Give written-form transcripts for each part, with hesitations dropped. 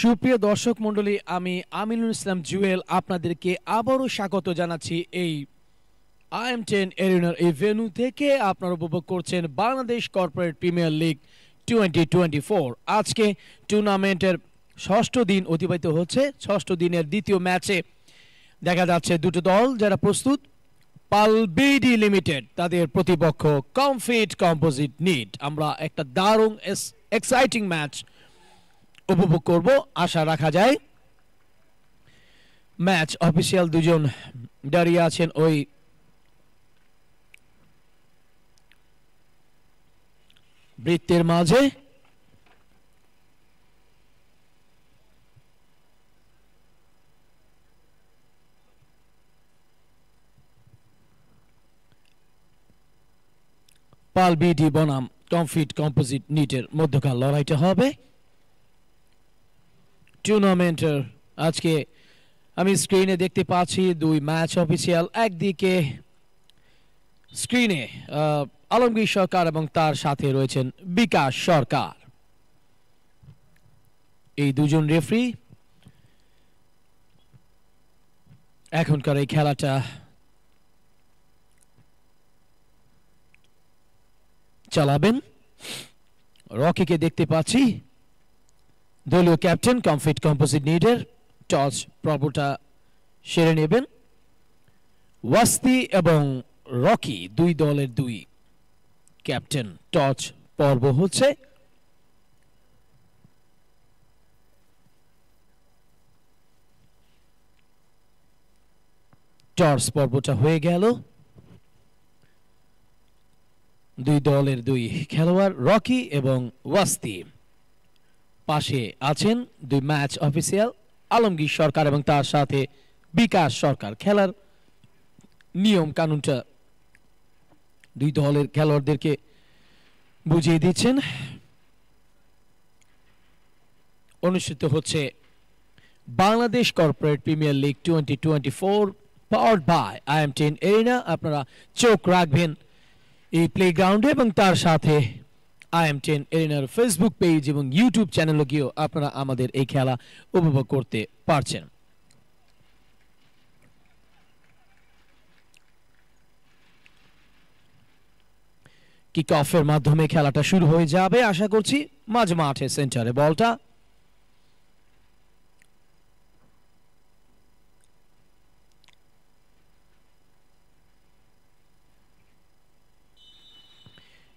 সুপ্রিয় দর্শক মণ্ডলী, আমি আমিনুল ইসলাম জুয়েল আপনাদেরকে আবারও স্বাগত জানাচ্ছি এই IM10 এরিনার এই ভেন্যু থেকে। আপনারা উপভোগ করছেন বাংলাদেশ কর্পোরেট প্রিমিয়ার লিগ 2024। আজকে টুর্নামেন্টের ষষ্ঠ দিন অতিবাহিত হচ্ছে। ষষ্ঠ দিনের দ্বিতীয় ম্যাচে দেখা যাচ্ছে দুটো দল যারা প্রস্তুত। পালবিডি লিমিটেড তাদের প্রতিপক্ষ কমফিট কম্পোজিট নিট। আমরা একটা দারুণ এক্সাইটিং ম্যাচ উপভোগ করব আশা রাখা যায়। ম্যাচ অফিসিয়াল দুজন দাঁড়িয়ে আছেন ওই বৃত্তের মাঝে। পালবিডি বনাম কমফিট কম্পোজিট নিটের মধ্যকার লড়াইটা হবে টুর্নামেন্টের। আজকে আমি স্ক্রিনে দেখতে পাচ্ছি দুই ম্যাচ অফিসিয়াল। একদিকে স্ক্রিনে আলমগীর সরকার এবং তার সাথে রয়েছেন বিকাশ সরকার। এই দুজন রেফারি এখনকার এই খেলাটা চালাবেন। রকিকে দেখতে পাচ্ছি, দলীয় ক্যাপ্টেন কমফিট কম্পোজিট নিটের। টস পর্বটা সেরে নেবেন। ওয়াস্তি এবং রকি দুই দলের দুই ক্যাপ্টেন। টস পর্ব হচ্ছে। টস পর্বটা হয়ে গেল। দুই দলের দুই খেলোয়াড় রকি এবং ওয়াস্তি। পাশে আছেন দুই ম্যাচ অফিসিয়াল আলমগীর সরকার এবং তার সাথে বিকাশ সরকার। খেলার নিয়ম কানুনটা দুই দলের খেলোয়াড়দেরকে বুঝিয়ে দিচ্ছেন। অনুষ্ঠিত হচ্ছে Bangladesh Corporate Premier League 2024 powered by IM10 Arena. আপনারা চোখ রাখবেন এই প্লেগ্রাউন্ডে এবং তার সাথে IM10 এরিনার ফেসবুক পেজ এবং ইউটিউব চ্যানেলে গিয়েও আপনারা আমাদের এই খেলা উপভোগ করতে পারছেন। কিক অফের মাধ্যমে খেলাটা শুরু হয়ে যাবে আশা করছি। মাঝ মাঠে সেন্টারে বলটা।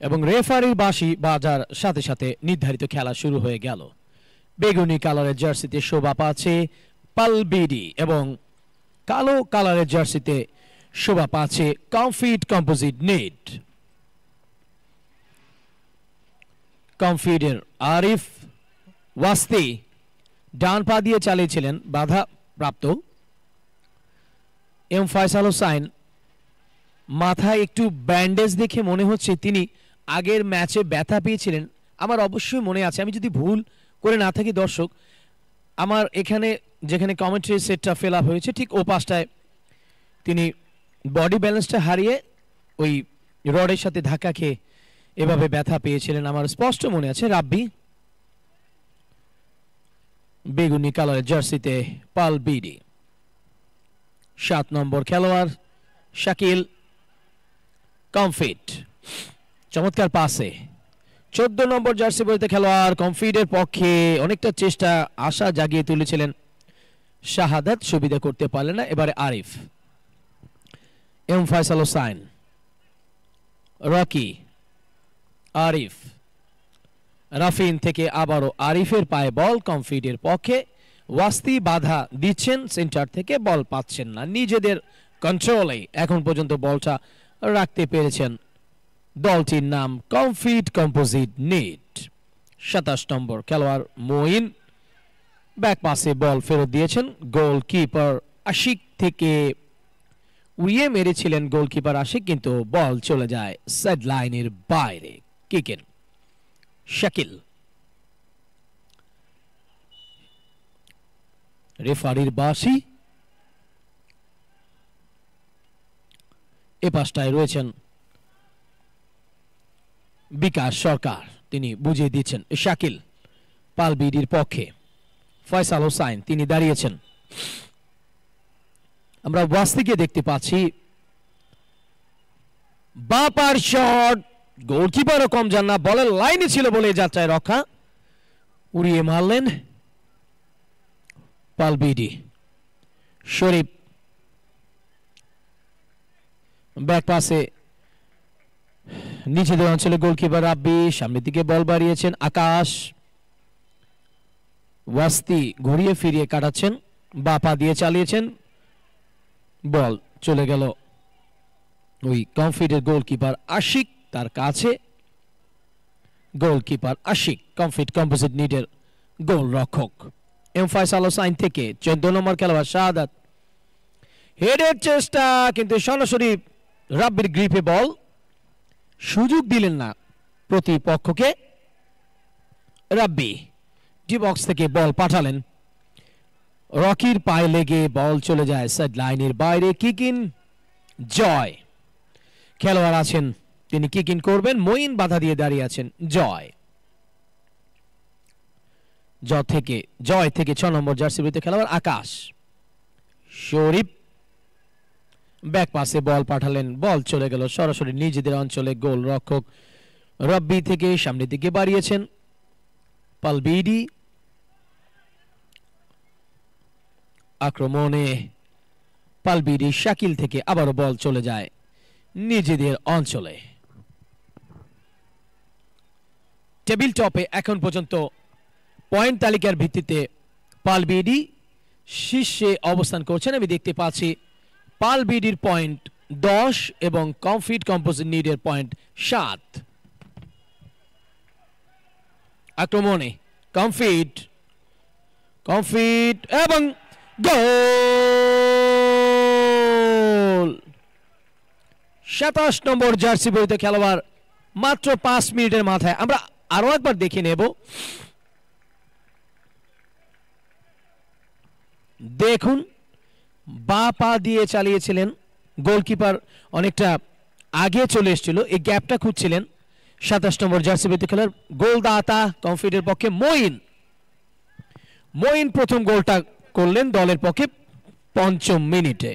এবং রেফারির বাঁশি বাজার সাথে সাথে নির্ধারিত খেলা শুরু হয়ে গেল। বেগুনি কালারের জার্সিতে শোভা পাচ্ছে পালবিডি এবং কালো কালারের জার্সিতে শোভা পাচ্ছে কমফিট কম্পোজিট নিট। কমফিটের আরিফ ওয়াস্তি ডান পা দিয়ে চালিয়েছিলেন, বাধা প্রাপ্ত। এম ফয়সাল হোসাইন মাথায় একটু ব্যান্ডেজ দেখে মনে হচ্ছে তিনি আগের ম্যাচে ব্যথা পেয়েছিলেন। আমার অবশ্যই মনে আছে, আমি যদি ভুল করে না থাকি দর্শক, আমার এখানে যেখানে কমেন্ট্রি সেটটা ফিল আপ হয়েছে ঠিক ও পাশটায় তিনি বডি ব্যালেন্সটা হারিয়ে ওই রডের সাথে ধাক্কা খেয়ে এভাবে ব্যথা পেয়েছিলেন, আমার স্পষ্ট মনে আছে। রাব্বি বেগুনি কালারের জার্সিতে পালবিডি। 7 নম্বর খেলোয়াড় শাকিল কমফিট। চমৎকার পাসে 14 নম্বর জার্সি পরিহিত খেলোয়াড় কমফিটের পক্ষে অনেকটা চেষ্টা আশা জাগিয়ে তুলেছিলেন শাহাদাত, সুবিধা করতে পারলেন না। এবারে আরিফ, এম ফয়সাল হোসাইন, রকি, আরিফ, রাফিন থেকে আবারও আরিফের পায়ে বল কমফিটের পক্ষে। ওয়াস্তি বাধা দিচ্ছেন, সেন্টার থেকে বল পাচ্ছেন না। নিজেদের কন্ট্রোলে এখন পর্যন্ত বলটা রাখতে পেরেছেন দলটির নাম কমফিট কম্পোজিট নিট। 27 নম্বর খেলোয়াড় মঈন ব্যাক পাসে বল ফেরত দিয়েছেন। গোলকিপার আশিক থেকে উড়িয়ে মেরেছিলেন গোলকিপার আশিক, কিন্তু বল চলে যায় সাইড লাইনের বাইরে। কিকেন শাকিল। রেফারির বাঁশি। এ পাশটায় রয়েছেন বিকাশ সরকার, তিনি বুঝিয়ে দিচ্ছেন শাকিল পালবিডির পক্ষে। ফয়সাল হোসাইন তিনি দাঁড়িয়েছেন। আমরা ওয়াস্তিকে দেখতে পাচ্ছি, বাপার শট, গোলকিপারও কম যান না, বলের লাইনে ছিল বলে যাত্রায় রক্ষা, উড়িয়ে মারলেন পালবিডি। শরীফ ব্যাক পাসে নিচেদের অঞ্চলে গোলকিপার রাব্বি, সামনের দিকে বল বাড়িয়েছেন আকাশ, ওয়াস্তি ঘুরিয়ে ফিরিয়ে কাটাচ্ছেন, বাপা দিয়ে চালিয়েছেন, বল চলে গেল ওই কমফিটের গোলকিপার আশিক তার কাছে। গোলকিপার আশিক, কমফিট কম্পোজিট নিটের গোল রক্ষক। এম ফয়সাল হোসাইন থেকে 14 নম্বর খেলোয়াড় শাহাদাত, হেডের চেষ্টা কিন্তু সরাসরি রাব্বির গ্রিপে বল, সুযোগ দিলেন না প্রতিপক্ষকে। রাব্বি ডি বক্স থেকে বল পাঠালেন, রকির পায়ে লেগে বল চলে যায় সাইড লাইনের বাইরে। কিকিন জয় খেলোয়াড় আছেন, তিনি কিকিন করবেন, মঈন বাধা দিয়ে দাঁড়িয়ে আছেন। জয় থেকে 6 নম্বর জার্সি পরিহিত খেলোয়াড় আকাশ। শরীফ ব্যাক পাসে বল পাঠালেন, বল চলে গেল সরাসরি নিজেদের অঞ্চলে। গোল রক্ষক রাব্বি থেকে সামনের দিকে বাড়িয়েছেন পালবিডি, আক্রমণে পালবিডি শাকিল থেকে আবারও বল চলে যায় নিজেদের অঞ্চলে। টেবিল টপে এখন পর্যন্ত পয়েন্ট তালিকার ভিত্তিতে পালবিডি শীর্ষে অবস্থান করছেন। আমি দেখতে পাচ্ছি পালবিডির পয়েন্ট 10 এবং কমফিট কম্পোজিট নিডের পয়েন্ট 7। আক্রমণে কমফিট এবং গোল। 27 নম্বর জার্সি পরিহিত খেলোয়াড় মাত্র 5 মিনিটের মাথায়। আমরা আরো একবার দেখে নেব, দেখুন বা পা দিয়ে চালিয়েছিলেন, গোলকিপার অনেকটা আগে চলে এসেছিল, এই গ্যাপটা খুঁজছিলেন। 27 নম্বর জার্সি পরিহিত খেলোয়াড় গোলদাতা কমফিটের পক্ষে মঈন প্রথম গোলটা করলেন দলের পক্ষে 5ম মিনিটে।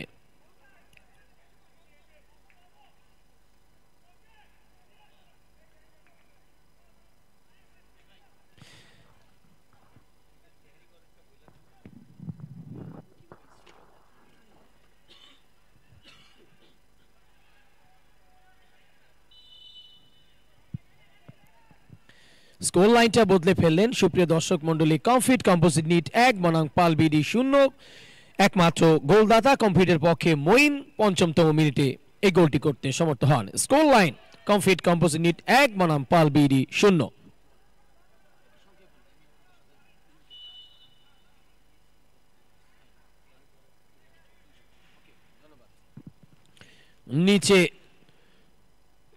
স্কোর লাইনটা বদলে ফেললেন সুপ্রিয় দর্শক মন্ডলী। কমফিট কম্পোজিট নিট 1 বনাম পালবিডি 0। একমাত্র গোলদাতা কমফিটের পক্ষে মঈন 5তম মিনিটে এই গোলটি করতে সমর্থ হন। Score line Comfit Composite Knit 1 বনাম পালবিডি 0। নিচে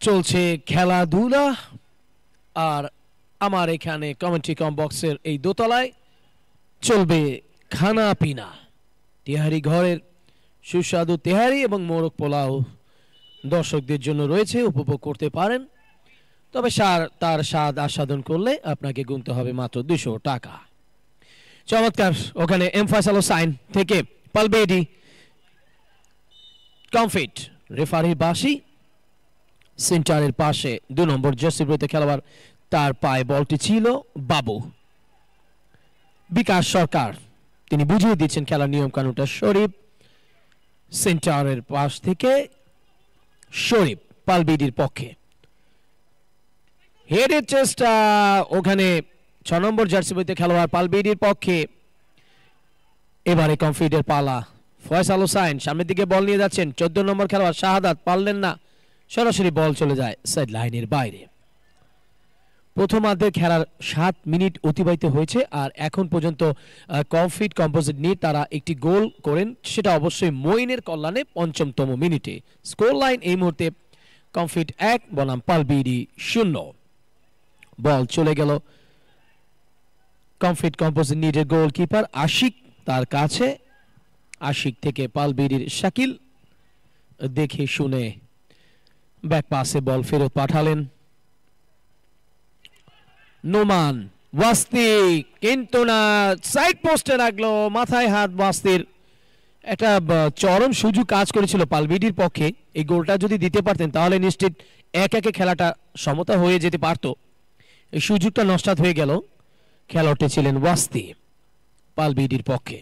চলছে খেলাধুলা, আর আমার এখানে কমেন্ট্রি বক্সের এই দোতলায় চলবে খানা পিনা। তেহারি ঘরের সুস্বাদু তেহারি এবং মোরগ পোলাও দর্শকদের জন্য রয়েছে, উপভোগ করতে পারেন। তবে তার স্বাদ আস্বাদন করলে আপনাকে গুনতে হবে মাত্র 200 টাকা। চমৎকার ওখানে এম ফয়সাল হোসাইন থেকে পালবিডি কমফিট, রেফারির বাঁশি, সেন্টারের পাশে 2 নম্বর জার্সি পরিহিত খেলোয়াড়, তার পায়ে বলটি ছিল বাবু বিকাশ সরকার, তিনি বুঝিয়ে দিচ্ছেন খেলার নিয়ম কানুনটা। শরীফ সেন্টারের পাশ থেকে শরীফ পালবিডির পক্ষে, হেডের চেষ্টা ওখানে 6 নম্বর জার্সি পরিহিত খেলোয়াড় পালবিডির পক্ষে। এবারে কমফিটের পালা, ফয়সাল হোসাইন সামনের দিকে বল নিয়ে যাচ্ছেন, 14 নম্বর খেলোয়াড় শাহাদাত পারলেন না, সরাসরি বল চলে যায় সাইড লাইনের বাইরে। প্রথমার্ধের খেলার 7 মিনিট অতিবাহিত হয়েছে, আর এখন পর্যন্ত কমফিট কম্পোজিট নিয়ে তারা একটি গোল করেন, সেটা অবশ্যই মঈনের কল্যাণে 5তম মিনিটে। স্কোর লাইন এই মুহূর্তে কমফিট 1 বনাম পালবিডি 0। বল চলে গেল কমফিট কম্পোজিট নিটের গোলকিপার আশিক তার কাছে। আশিক থেকে পালবিডির শাকিল দেখে শুনে ব্যাক পাসে বল ফেরত পাঠালেন। নোমান ওয়াস্তি কিন্তু না, সাইড পোস্টে রাখলো, মাথায় হাত ওয়াস্তির। একটা চরম সুযোগ কাজ করেছিল পালবিডির পক্ষে। এই গোলটা যদি দিতে পারতেন তাহলে নিশ্চিত 1-1 খেলাটা সমতা হয়ে যেতে পারত। এই সুযোগটা নষ্ট হয়ে গেল। খেলোয়াড়টি ছিলেন ওয়াস্তি পালবিডির পক্ষে।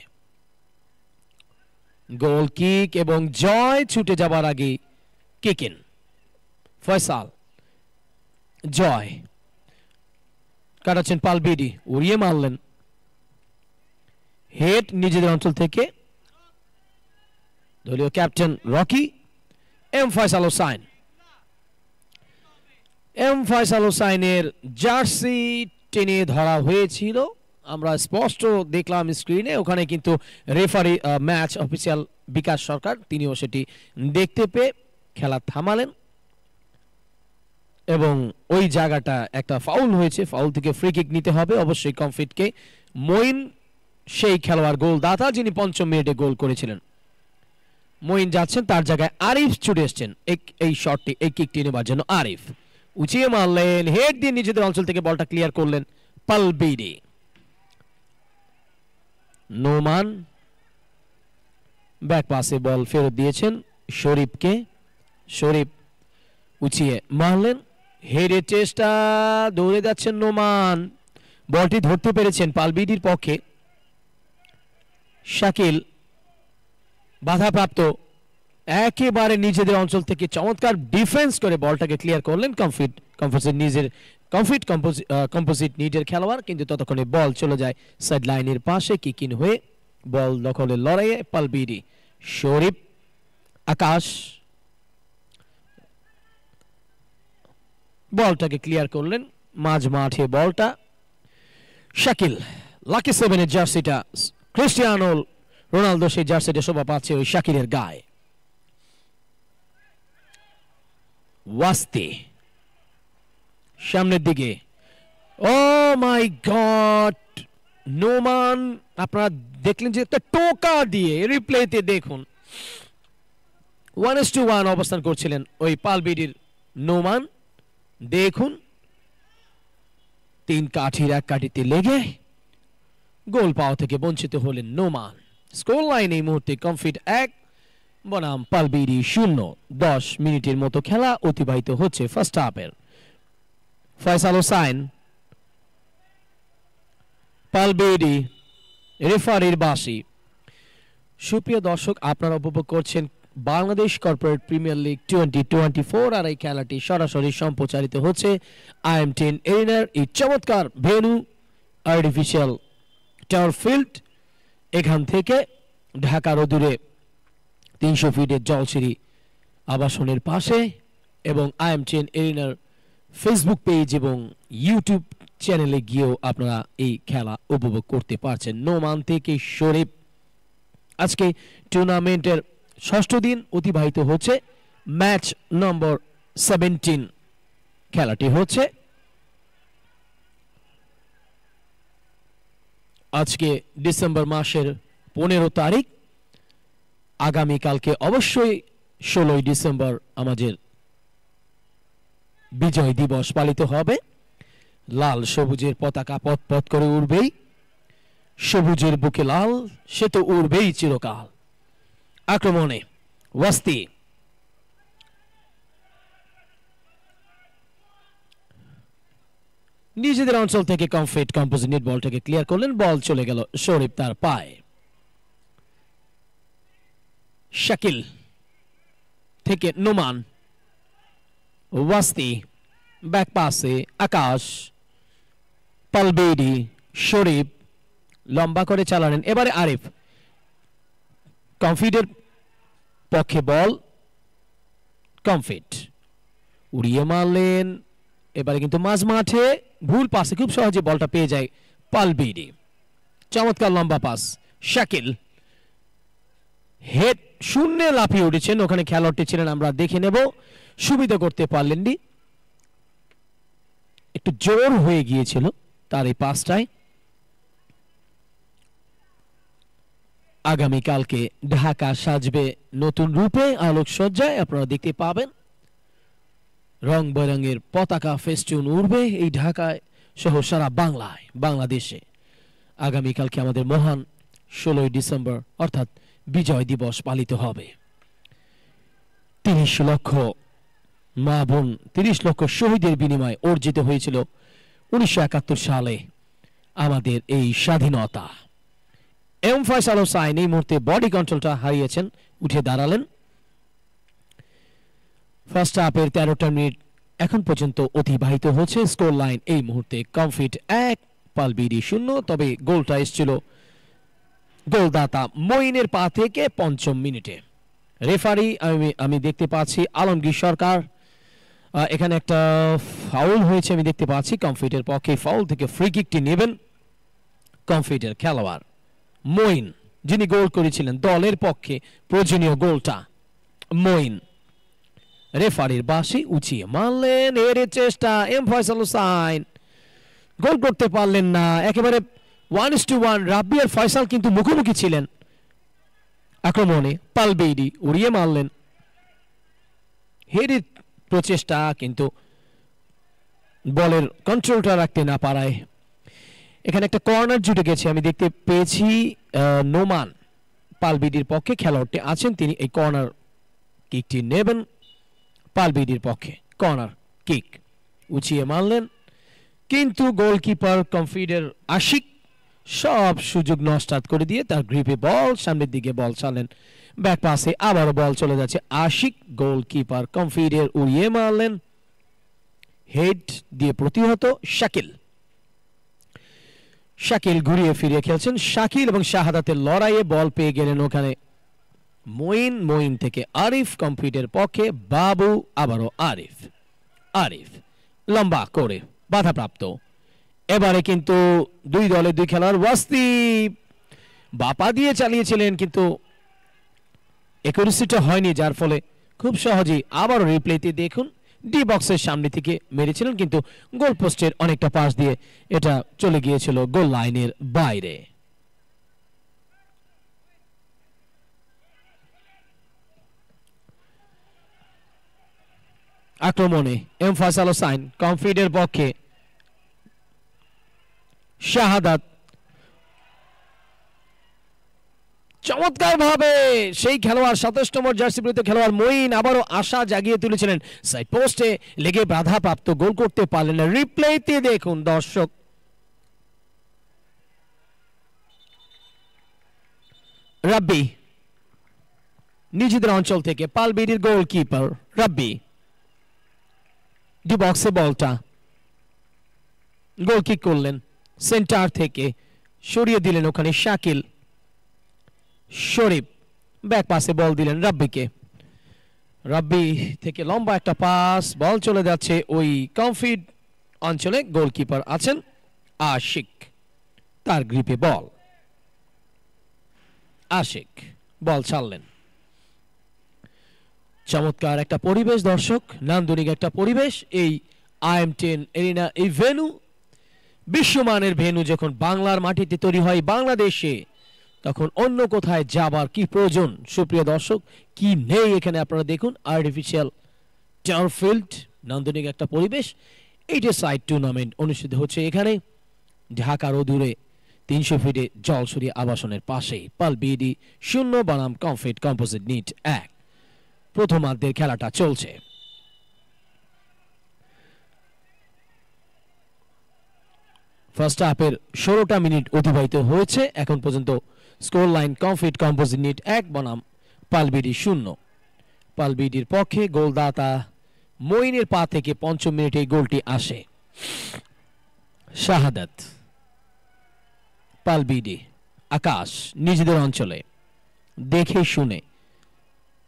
গোল কিক এবং জয় ছুটে যাবার আগে কিকিন ফয়সাল, জয় কাটাচ্ছেন পালবিডি, উড়িয়ে মারলেন। হেড নিজেদের অঞ্চল থেকে দলীয় captain Rocky. M Faisal Hossain, M Faisal হোসাইনের জার্সি টেনে ধরা হয়েছিল, আমরা স্পষ্ট দেখলাম স্ক্রিনে। ওখানে কিন্তু রেফারি ম্যাচ অফিসিয়াল বিকাশ সরকার, তিনিও সেটি দেখতে পেয়ে খেলা থামালেন এবং ওই জায়গাটা একটা ফাউল হয়েছে। ফাউল থেকে ফ্রি কিক নিতে হবে অবশ্যই কমফিটকে। মঈন সেই খেলোয়াড় গোলদাতা যিনি 5ম মিনিটে গোল করেছিলেন। মঈন যাচ্ছেন, তার জায়গায় আরিফ ছুটে এসছেন এই শটটি, এই কিকটি নেবার জন্য। আরিফ উঁচিয়ে মারলেন, হেড দিয়ে নিজেদের অঞ্চল থেকে বলটা ক্লিয়ার করলেন পালবিডি। নোমান ব্যাক পাসে বল ফেরত দিয়েছেন শরীফকে। শরীফ উঁচিয়ে মারলেন, হেডের চেষ্টা, দৌড়ে যাচ্ছেন নোমান, বলটি ধরতে পেরেছেন পালবিডির পক্ষে। শাকিল বাধাপ্রাপ্ত, একেবারে নিজেদের অঞ্চল থেকে চমৎকার ডিফেন্স করে বলটাকে ক্লিয়ার করলেন কম্পোজিট নিডের খেলোয়াড়। কিন্তু ততক্ষণে বল চলে যায় সাইড লাইনের পাশে, কিকিন হয়ে বল দখলের লড়াইয়ে পালবিডি। শরীফ, আকাশ বলটাকে ক্লিয়ার করলেন মাঝ মাঠে বলটা। শাকিল, লাকি 7-এর জার্সিটা, ক্রিস্টিয়ানো রোনালদো সেই জার্সিটা শোভা পাচ্ছে ওই শাকিলের গায়ে। ওয়াস্তি সামনের দিকে, ও মাই গড, নোমান আপনারা দেখলেন যে একটা টোকা দিয়ে, রিপ্লেতে দেখুন 1:1 অবস্থান করছিলেন ওই পালবিডির নোমান। দেখুন 3 কাঠির 1 কাঠিতে লেগে গোল পাওয়া থেকে বঞ্চিত হলেন নোমান। স্কোর লাইন এই মুহূর্তে কমফিট 1 বনাম পালবিডি 0। 10 মিনিটের মতো খেলা অতিবাহিত হচ্ছে ফার্স্ট হাফের। ফয়সাল হোসাইন, পালবিডি, রেফারির বাঁশি। সুপ্রিয় দর্শক, আপনারা উপভোগ করছেন বাংলাদেশ কর্পোরেট প্রিমিয়ার লিগ 2024 আর এই খেলাটি সরাসরি সম্প্রচারিত হচ্ছে IM10 এরিনার এই চমৎকার ভেন্যু আর্টিফিশিয়াল টার্ফ ফিল্ড। এখান থেকে ঢাকার অদূরে 300 ফিটের জলসিঁড়ি আবাসনের পাশে এবং IM10 এরিনার ফেসবুক পেজ এবং ইউটিউব চ্যানেলে গিয়েও আপনারা এই খেলা উপভোগ করতে পারছেন। নোমান থেকে শরীফ, আজকে টুর্নামেন্টের 6ষ্ঠ দিন অতিবাহিত হচ্ছে, ম্যাচ নম্বর 17 খেলাটি হচ্ছে। আজকে ডিসেম্বর মাসের 15 তারিখ, আগামীকালকে অবশ্যই 16 ডিসেম্বর আমাদের বিজয় দিবস পালিত হবে। লাল সবুজের পতাকা পথ পথ করে উড়বেই, সবুজের বুকে লাল, সে তো উড়বেই চিরকাল। আক্রমণে ওয়াস্তি, নিজেদের অঞ্চল থেকে কম্পোজিট বলটাকে ক্লিয়ার করলেন, বল চলে গেল শরীফ তার পায়ে। শাকিল থেকে নোমান, ওয়াস্তি ব্যাক পাসে আকাশ, পালবিডি, শরীফ লম্বা করে চালালেন, এবারে আরিফ, কমফিটের পক্ষে বল, কমফিট উড়িয়ে মারলেন, এবারে কিন্তু মাঝ মাঠে ভুল পাসে খুব সহজে বলটা পেয়ে যায় পালবিডি। চমৎকার লম্বা পাস, শাকিল হেড শূন্যে লাফিয়ে উঠেছেন, ওখানে খেলোয়াড়টি ছিলেন আমরা দেখে নেব, সুবিধা করতে পারলেননি, একটু জোর হয়ে গিয়েছিল তার এই পাসটায়। আগামীকালকে ঢাকা সাজবে নতুন রূপে, আলোকসজ্জায় আপনারা দেখতে পাবেন রং বেরঙের পতাকা ফেস্টুন উড়বে এই ঢাকায় সহ সারা বাংলায়, বাংলাদেশে আগামীকালকে আমাদের মহান 16ই ডিসেম্বর অর্থাৎ বিজয় দিবস পালিত হবে। 30 লক্ষ মা বোন, 30 লক্ষ শহীদের বিনিময়ে অর্জিত হয়েছিল 1971 সালে আমাদের এই স্বাধীনতা। এম ফয়সাল হোসাইন এই মুহূর্তে বডি কন্ট্রোলটা হারিয়েছেন, উঠে দাঁড়ালেন। ফার্স্ট হাফের 13টা মিনিট এখন পর্যন্ত অতিবাহিত হচ্ছে। স্কোর লাইন এই মুহূর্তে কমফিট 1 পালবিডি 0। তবে গোলটা এসেছিল গোলদাতা মঈনের পা থেকে 5ম মিনিটে। রেফারি আমি দেখতে পাচ্ছি আলমগীর সরকার, এখানে একটা ফাউল হয়েছে আমি দেখতে পাচ্ছি কমফিটের পক্ষে। ফাউল থেকে ফ্রি কিকটি নেবেন কমফিটের খেলোয়াড় মঈন, যিনি গোল করেছিলেন দলের পক্ষে প্রয়োজনীয় গোলটা। মঈন রেফারির বাঁশি উঁচিয়ে মারলেন, এর চেষ্টা এম ফয়সাল হোসাইন, গোল করতে পারলেন না। একেবারে 1:1 রাব্বি আর ফয়সাল কিন্তু মুখোমুখি ছিলেন আক্রমণে। পালবেইডি উড়িয়ে মারলেন, হেডের প্রচেষ্টা কিন্তু বলের কন্ট্রোলটা রাখতে না পারায় এখানে একটা কর্নার জুটে গেছে। আমি দেখতে পেয়েছি নোমান পালবিডির পক্ষে খেলোয়াড়টি আছেন, তিনি এই কর্নার কিকটি নেবেন পালবিডির পক্ষে। কর্নার কিক উঁচিয়ে মারলেন, কিন্তু গোলকিপার কমফিডের আশিক সব সুযোগ নষ্ট করে দিয়ে তার গ্রিপে বল, সামনের দিকে বল ছাড়লেন, ব্যাক পাসে আবারও বল চলে যাচ্ছে আশিক। গোলকিপার কমফিডের উড়িয়ে মারলেন, হেড দিয়ে প্রতিহত শাকিল। শাকিল ঘুরিয়ে ফিরিয়ে খেলছেন, শাকিল এবং শাহাদাতের লড়াইয়ে বল পেয়ে গেলেন ওখানে মঈন। মঈন থেকে আরিফ, কমফিটের পক্ষে বাবু, আবারও আরিফ। আরিফ লম্বা করে বাধাপ্রাপ্ত। এবারে কিন্তু দুই দলের দুই খেলোয়াড় ওয়াস্তি বাপা দিয়ে চালিয়েছিলেন, কিন্তু একুরেসিটা হয়নি, যার ফলে খুব সহজেই আবারও রিপ্লেতে দেখুন ডি বক্সের সামনে থেকে মেরেছিলেন, কিন্তু গোল পোস্টের অনেকটা পাশ দিয়ে এটা চলে গিয়েছিল গোল লাইনের বাইরে। আক্রমণে এম ফয়সাল হোসাইন কমফিডের পক্ষে, শাহাদাত চমৎকার ভাবে সেই খেলোয়াড় 27 নম্বর জার্সি পরিহিত খেলোয়াড় মঈন আবারও আশা জাগিয়ে তুলেছিলেন, সাইড পোস্টে লেগে বাধাপ্রাপ্ত, গোল করতে পারলেন না। রিপ্লেতে দেখুন দর্শক, রাব্বি নিজেদের অঞ্চল থেকে, পালবিডির গোলকিপার রাব্বি ডি বক্সে বলটা গোল কিক করলেন, সেন্টার থেকে সরিয়ে দিলেন ওখানে শাকিল। শরীফ ব্যাক পাসে বল দিলেন রাব্বিকে, রাব্বি থেকে লম্বা একটা পাস, বল চলে যাচ্ছে ওই কমফিড অঞ্চলে। গোলকিপার আছেন আশিক, তার গ্রিপে বল। আশিক বল ছাড়লেন। চমৎকার একটা পরিবেশ দর্শক, নান্দনিক একটা পরিবেশ এই IM10 এরিনা। এই ভেন্যু বিশ্বমানের ভেন্যু যখন বাংলার মাটিতে তৈরি হয় বাংলাদেশে, তখন অন্য কোথায় যাবার কি প্রয়োজন সুপ্রিয় দর্শক, কি নেই এখানে আপনারা দেখুন। আর্টিফিশিয়াল টার্ফ ফিল্ড, নান্দনিক একটা পরিবেশ। এইটা সাইড টুর্নামেন্ট অনুষ্ঠিত হচ্ছে এখানে ঢাকার অদূরে 300 ফিটে জলসুরি আবাসনের পাশে। পালবিডি 0 বনাম কমফিট কম্পোজিট নিট 1। প্রথমার্ধের খেলাটা চলছে। ফার্স্ট হাফের 16টা মিনিট অতিবাহিত হয়েছে এখন পর্যন্ত। Score line Comfit Composite Knit 1 বনাম পালবিডি 0। পালবিডির পক্ষে গোলদাতা মঈনের পা থেকে 5ম মিনিটে গোলটি আসে। শাহাদাত, পালবিডি, আকাশ নিজেদের অঞ্চলে দেখে শুনে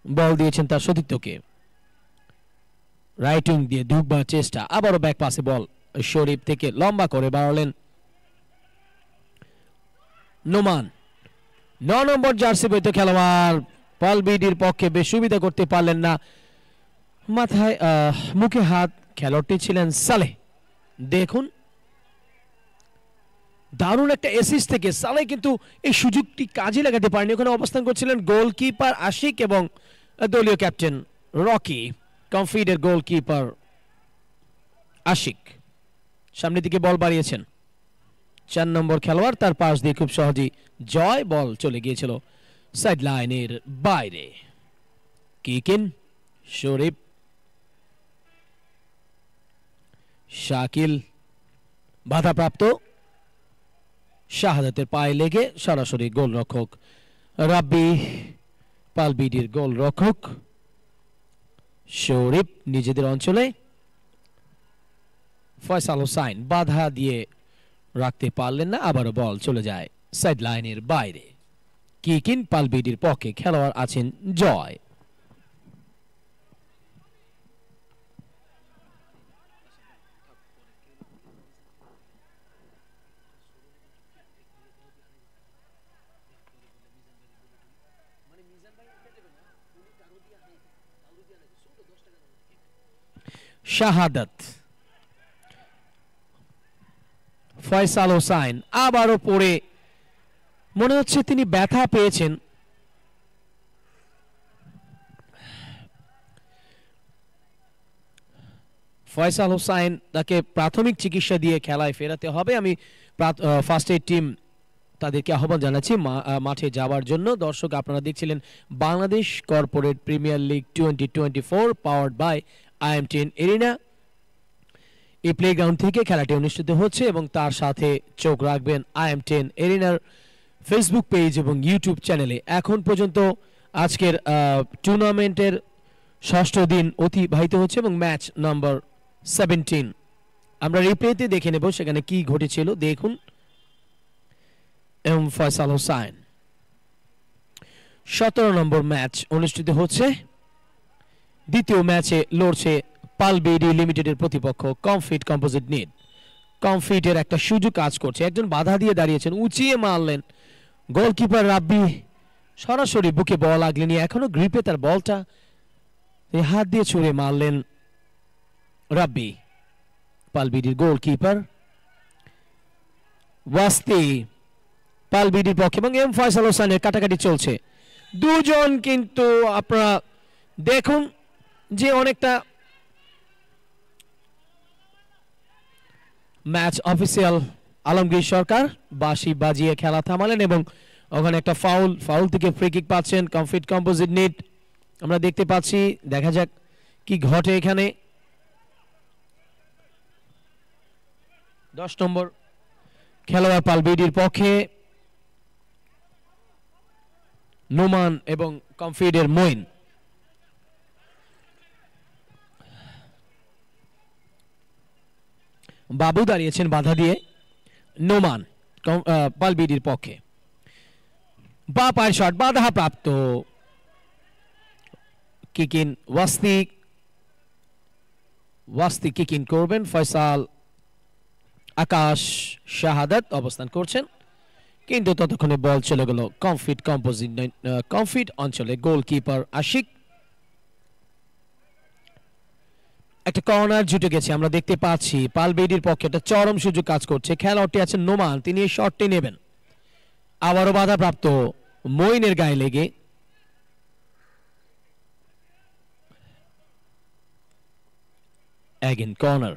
বল দিয়েছেন তার সতীর্থকে, রাইট উইং দিয়ে ঢুকবার চেষ্টা, আবারও ব্যাক পাসে বল শরীফ থেকে লম্বা করে বাড়ালেন নোমান। 9 নম্বর জার্সি পরিহিত খেলোয়াড় পালবিডির পক্ষে বেশ সুবিধা করতে পারলেন না, মাথায় মুখে হাত। খেলোয়াড়টি ছিলেন সালেহ। দেখুন দারুণ একটা অ্যাসিস্ট থেকে সালেহ কিন্তু এই সুযোগটি কাজে লাগাতে পারেনি। ওখানে অবস্থান করছিলেন গোলকিপার আশিক এবং দলীয় ক্যাপ্টেন রকি। কমফিডের গোলকিপার আশিক সামনের দিকে বল বাড়িয়েছেন 4 নম্বর খেলোয়াড়, তার পাশ দিয়ে খুব সহজেই জয়, বল চলে গিয়েছিল সাইড লাইনের বাইরে। Kick in. শরীফ, শাকিল বাধাপ্রাপ্ত, শাহাদাতের পায়ে লেগে সরাসরি গোলরক্ষক রাব্বি, পালবিডির গোলরক্ষক শরীফ নিজেদের অঞ্চলে, ফয়সাল হোসাইন বাধা দিয়ে রাখতে পারলেন না, আবারও বল চলে যায় সাইড লাইনের বাইরে। Kick in. পালবিডির পক্ষে খেলোয়াড় আছেন জয়। শাহাদাত, ফয়সাল হোসাইন আবারও পড়ে, মনে হচ্ছে তিনি ব্যথা পেয়েছেন। ফয়সাল হোসাইন তাকে প্রাথমিক চিকিৎসা দিয়ে খেলায় ফেরাতে হবে। আমি ফার্স্ট এইড টিম তাদেরকে আহ্বান জানাচ্ছি মাঠে যাওয়ার জন্য। দর্শক, আপনারা দেখছিলেন Bangladesh Corporate Premier League 2024 powered by IM10 Arena. এই প্লেগ্রাউন্ড থেকে খেলাটি অনুষ্ঠিত হচ্ছে এবং তার সাথে চোখ রাখবেন IM10 এরিনার ফেসবুক পেজ এবং ইউটিউব চ্যানেলে। এখন পর্যন্ত আজকের টুর্নামেন্টের 6ষ্ঠ দিন অতিবাহিত হচ্ছে এবং ম্যাচ নাম্বার 17 আমরা রিপ্লেতে দেখে নেব সেখানে কি ঘটেছিল। দেখুন, এম ফয়সাল হোসাইন 17 নম্বর ম্যাচ অনুষ্ঠিত হচ্ছে। দ্বিতীয় ম্যাচে লড়ছে পালবিডি লিমিটেডের প্রতিপক্ষ কমফিট কম্পোজিট নিট। কমফিটের একটা সুযোগ কাজ করছে, একজন বাধা দিয়ে দাঁড়িয়েছেন, উঁচিয়ে মারলেন গোলকিপার রাব্বি, সরাসরি বুকে বল আগলে নিয়ে এখনো গ্রিপে তার বলটা, হাত দিয়ে ছুঁড়ে মারলেন রাব্বি। পালবিডির গোলকিপার ওয়াস্তি পালবিডির পক্ষে এবং এম ফয়সাল হোসেনের কাটাকাটি চলছে দুজন, কিন্তু আপনারা দেখুন যে অনেকটা ম্যাচ অফিসিয়াল আলমগীর সরকার বাঁশি বাজিয়ে খেলা থামালেন এবং ওখানে একটা ফাউল থেকে ফ্রি কিক পাচ্ছেন কমফিট কম্পোজিট নিট। আমরা দেখতে পাচ্ছি, দেখা যাক কি ঘটে এখানে। 10 নম্বর খেলোয়াড় পালবিডির পক্ষে নোমান এবং কমফিটের মইন। বাবু দাঁড়িয়েছেন বাধা দিয়ে, নোমান পালবিডির পক্ষে, বা পায়ের শট বাধা প্রাপ্ত। কিকিন ওয়াস্তি কিকিন করবেন, ফয়সাল আকাশ শাহাদাত অবস্থান করছেন, কিন্তু ততক্ষণে বল চলে গেল কমফিট অঞ্চলে। গোলকিপার আশিক, একটা কর্নার জুটে গেছে, আমরা দেখতে পাচ্ছি পালবিডির পক্ষে একটা চরম সুযোগ কাজ করছে। খেলোয়াড়টি আছেন নোমান, তিনি এই শটটি নেবেন, আবারও বাধাপ্রাপ্ত মইনের গায়ে লেগে। এগেন কর্নার,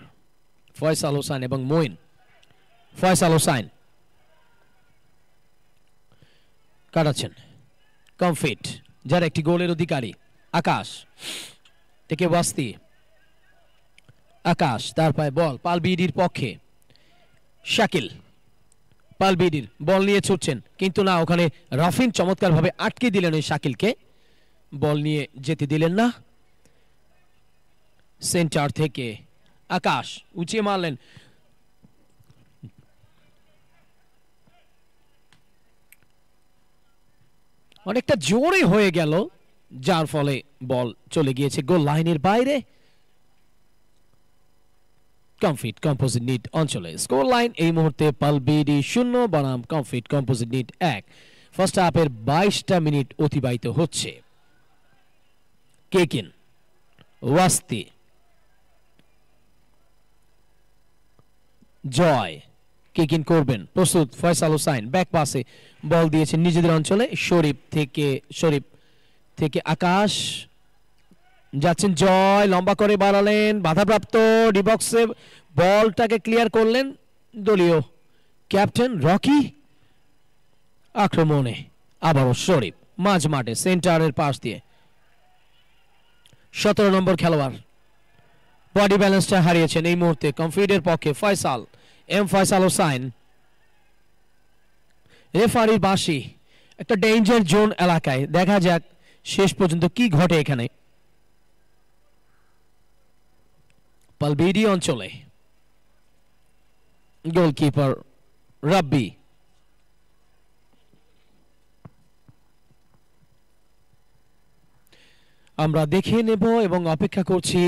ফয়সাল হোসেন এবং মইন। ফয়সাল হোসেন কাটাচ্ছেন কমফিট, যার একটি গোলের অধিকারী আকাশ থেকে ওয়াস্তি। আকাশ তার পায়ে বল, পালবিডির পক্ষে শাকিল, পালবিডির বল নিয়ে ছুটছেন, কিন্তু না, ওখানে রাফিন চমৎকারভাবে আটকে দিলেন ওই শাকিলকে, বল নিয়ে যেতে দিলেন না। সেন্টার থেকে আকাশ উঁচিয়ে মারলেন, অনেকটা জোরে হয়ে গেল, যার ফলে বল চলে গিয়েছে গোল লাইনের বাইরে। কমফিট কম্পোজিট নিট অঞ্চলে স্কোর লাইন এই মুহূর্তে পালবিডি 0 বনাম কমফিট কম্পোজিট নিট 1। ফার্স্ট হাফের 22টা মিনিট অতিবাহিত হচ্ছে। কেকিন ওয়াস্তি জয় কিকিন করবেন, প্রস্তুত ফয়সাল হোসেন, ব্যাক পাসে বল দিয়েছেন নিজেদের অঞ্চলে। শরীফ থেকে আকাশ যাচ্ছেন, জয় লম্বা করে বাড়ালেন, বাধাপ্রাপ্ত, ডিবক্সে বলটাকে ক্লিয়ার করলেন দলীয় ক্যাপ্টেন রকি। আক্রমণে আবারও শরীফ মাঝ মাঠে সেন্টারের পাশ দিয়ে 17 নম্বর খেলোয়াড় বডি ব্যালেন্সটা হারিয়েছেন এই মুহূর্তে কনফিডের পক্ষে ফয়সাল ফয়সাল হোসাইন। রেফারির বাঁশি একটা ডেঞ্জার জোন এলাকায়, দেখা যাক শেষ পর্যন্ত কি ঘটে এখানে। পালবিডি অঞ্চলে গোলকিপার রাব্বি। আমরা দেখে নেব এবং অপেক্ষা করছি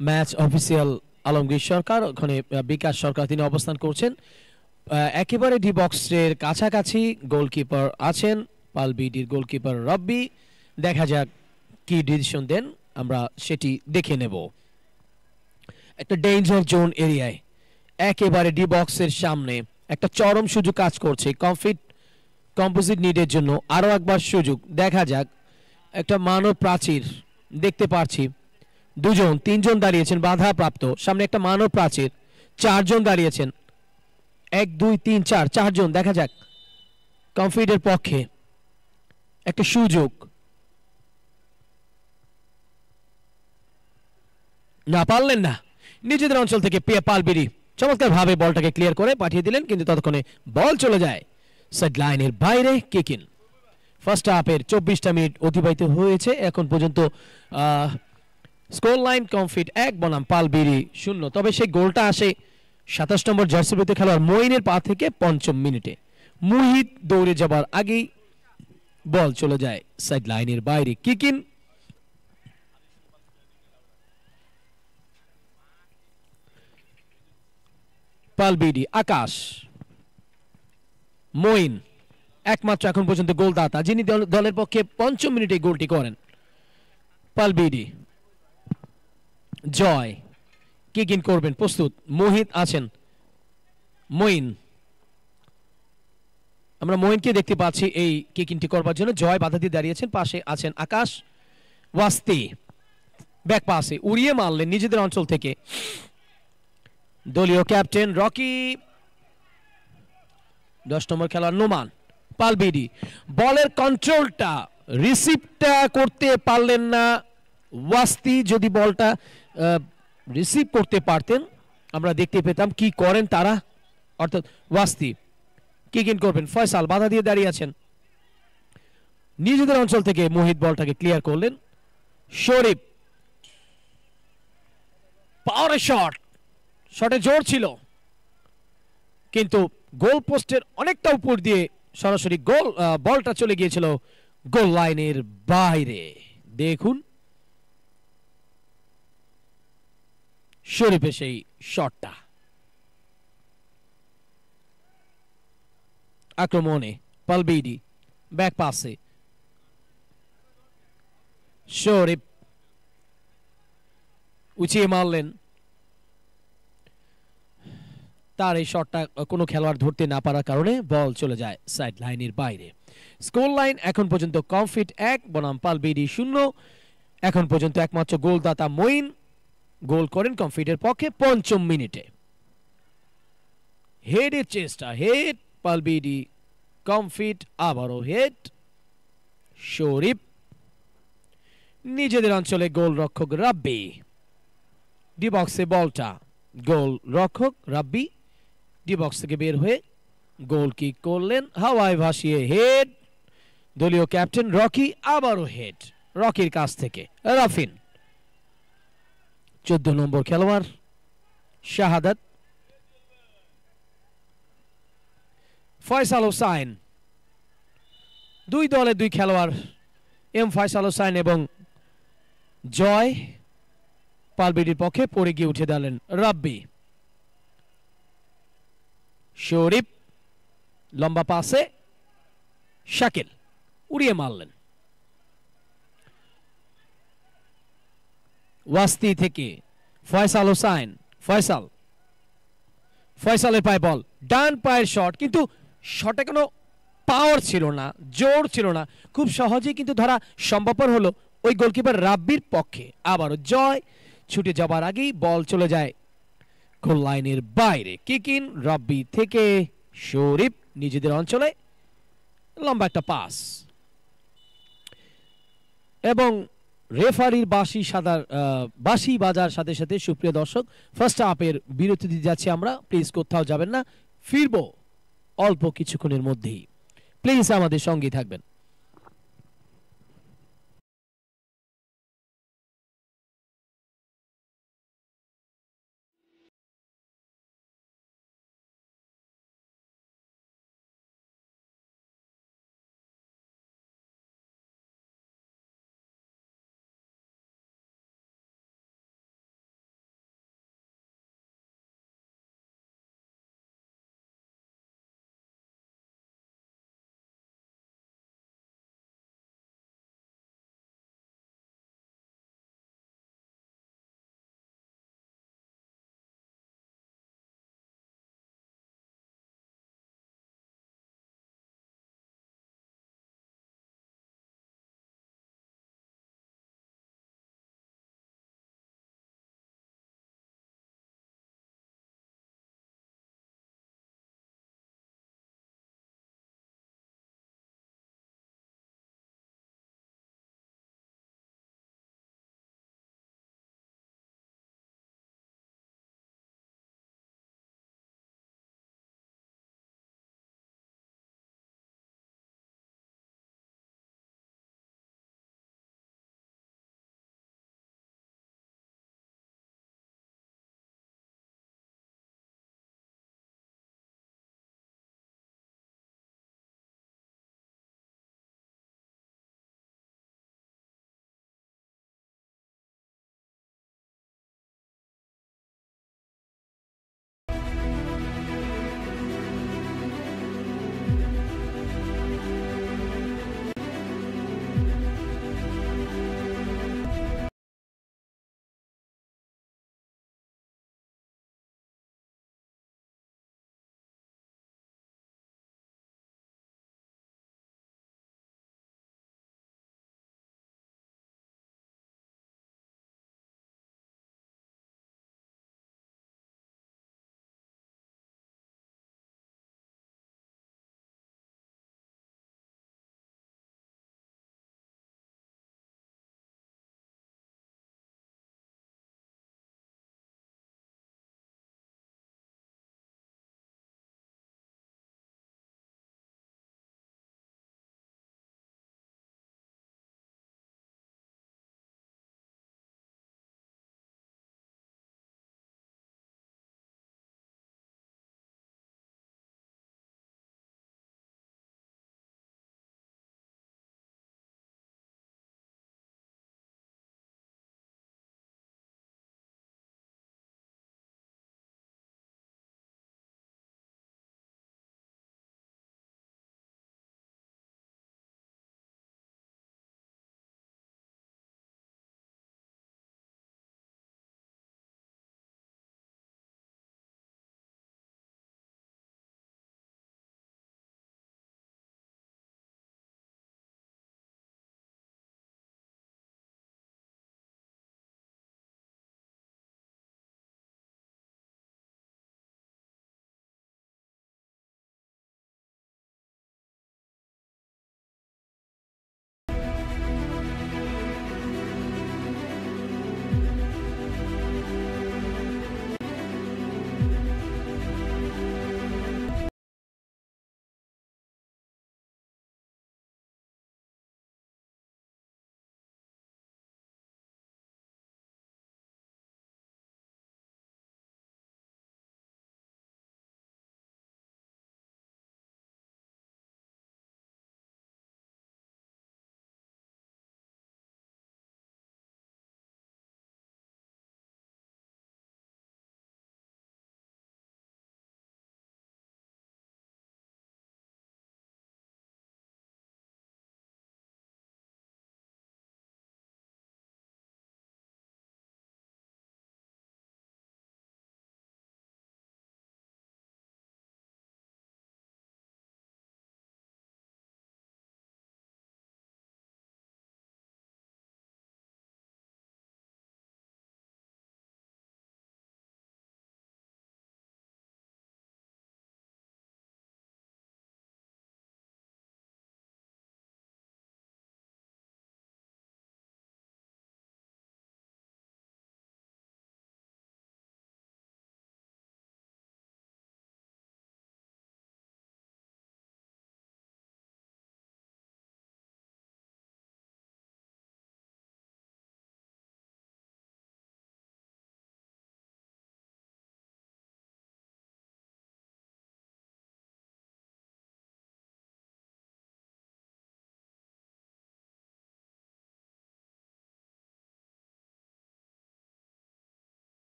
ম্যাচ অফিসিয়াল আলমগীর সরকার, ওখানে বিকাশ সরকার তিনি অবস্থান করছেন একেবারে ডি বক্সের কাছাকাছি। গোলকিপার আছেন পালবিডির গোলকিপার রাব্বি। দেখা যাক কি ডিসিশন দেন, আমরা সেটি দেখে নেব। একটা ডেঞ্জার জোন এরিয়ায় একেবারে ডি বক্সের সামনে একটা চরম সুযোগ কাজ করছে কম্পোজিট নিডের জন্য। আরও একবার সুযোগ, দেখা যাক। একটা মানব প্রাচীর দেখতে পাচ্ছি, দুজন তিনজন দাঁড়িয়েছেন বাধা প্রাপ্ত, সামনে একটা মানব প্রাচীর, চারজন দাঁড়িয়েছেন, 1 2 3 4 চারজন। দেখা যাক কনফিডের পক্ষে একটা সুযোগ, না পারলেন না। নিজেদের অঞ্চল থেকে পালবিডি চমৎকার ভাবে বলটাকে ক্লিয়ার করে পাঠিয়ে দিলেন, কিন্তু ততক্ষণে বল চলে যায় সাইড লাইনের বাইরে। Kick in. ফার্স্ট হাফের 24টা মিনিট অতিবাহিত হয়েছে এখন পর্যন্ত। স্কোর লাইন কনফিড 1 বনাম পালবিডি 0। তবে সেই গোলটা আসে 27 নম্বর জার্সিবৃত খেলোয়াড় মঈনের পা থেকে 5ম মিনিটে। মুহিত দৌড়ে যাবার আগেই বল চলে যায় সাইড লাইনের বাইরে। Kick in. পালবিডি আকাশ, মঈন একমাত্র এখন পর্যন্ত গোলদাতা যিনি দলের পক্ষে 5ম মিনিটে গোলটি করেন। পালবিডি জয় কিক ইন করবেন, প্রস্তুত। মোহিত আছেন, মঈন, আমরা মঈনকে দেখতে পাচ্ছি এই কিক ইনটি করবার জন্য। জয় বাধা দিয়ে দাঁড়িয়েছেন, পাশে আছেন আকাশ। ওয়াস্তি ব্যাক পাসে উড়িয়ে মারলেন নিজেদের অঞ্চল থেকে দলীয় ক্যাপ্টেন রকি। 10 নম্বর খেলোয়াড় নোমান। পালবিডি বলের কন্ট্রোলটা রিসিভটা করতে পারলেন না ওয়াস্তি। যদি বলটা রিসিভ করতে পারতেন আমরা দেখতে পেতাম কি করেন তারা, অর্থাৎ ওয়াস্তি। কিক ইন করবেন, ফয়সাল বাধা দিয়ে দাঁড়িয়ে আছেন নিজেদের অঞ্চল থেকে। মোহিত বলটাকে ক্লিয়ার করলেন। শরীফ পাওয়ার শট, শটে জোর ছিল কিন্তু গোল পোস্টের অনেকটা উপর দিয়ে সরাসরি গোল বলটা চলে গিয়েছিল গোল লাইনের বাইরে। দেখুন শরীফের সেই শটটা। আক্রমণে পালবিডি ব্যাক পাসে শরীফ উঁচিয়ে মারলেন, তার এই শটটা কোনো খেলোয়াড় ধরতে না পারার কারণে বল চলে যায় সাইড লাইনের বাইরে। স্কোর লাইন এখন পর্যন্ত কনফিড 1 বনাম পালবিডি 0। এখন পর্যন্ত একমাত্র গোলদাতা মঈন গোল করেন কনফিডের পক্ষে 5ম মিনিটে। হেডের চেষ্টা, হেড পালবিডি, কনফিড আবারও হেড। শরীফ নিজেদের অঞ্চলে গোল রক্ষক রাব্বি, ডি বক্সে বলটা, গোল রক্ষক রাব্বি ডি বক্স থেকে বের হয়ে গোল কিক করলেন হাওয়ায় ভাসিয়ে। হেড দলীয় ক্যাপ্টেন রকি, আবারও হেড রকির কাছ থেকে। রাফিন 14 নম্বর খেলোয়াড় শাহাদাত। ফয়সাল হোসাইন, দুই দলের দুই খেলোয়াড় ফয়সাল হোসাইন এবং জয় পালবিডির পক্ষে পড়ে গিয়ে উঠে দাঁড়ালেন রাব্বি। শরীফ লম্বা পাসে শাকিল উড়িয়ে মারলেন। ওয়াস্তি থেকে ফয়সাল হোসাইন, ফয়সালের পায়ে বল, ডান পায়ের শট, কিন্তু শটে কোনো পাওয়ার ছিল না, জোর ছিল না, খুব সহজেই কিন্তু ধরা সম্ভবপর হলো ওই গোলকিপার রাব্বির পক্ষে। আবারও জয় ছুটে যাবার আগেই বল চলে যায় গোল লাইনের বাইরে। কিক ইন রাব্বি থেকে শরীফ নিজেদের অঞ্চলে লম্বা একটা পাস এবং রেফারির বাঁশি বাজার সাথে সাথে সুপ্রিয় দর্শক ফার্স্ট হাফের বিরতি দিতে যাচ্ছি আমরা। প্লিজ কোথাও যাবেন না, ফিরবো অল্প কিছুক্ষণের মধ্যেই। প্লিজ আমাদের সঙ্গেই থাকবেন।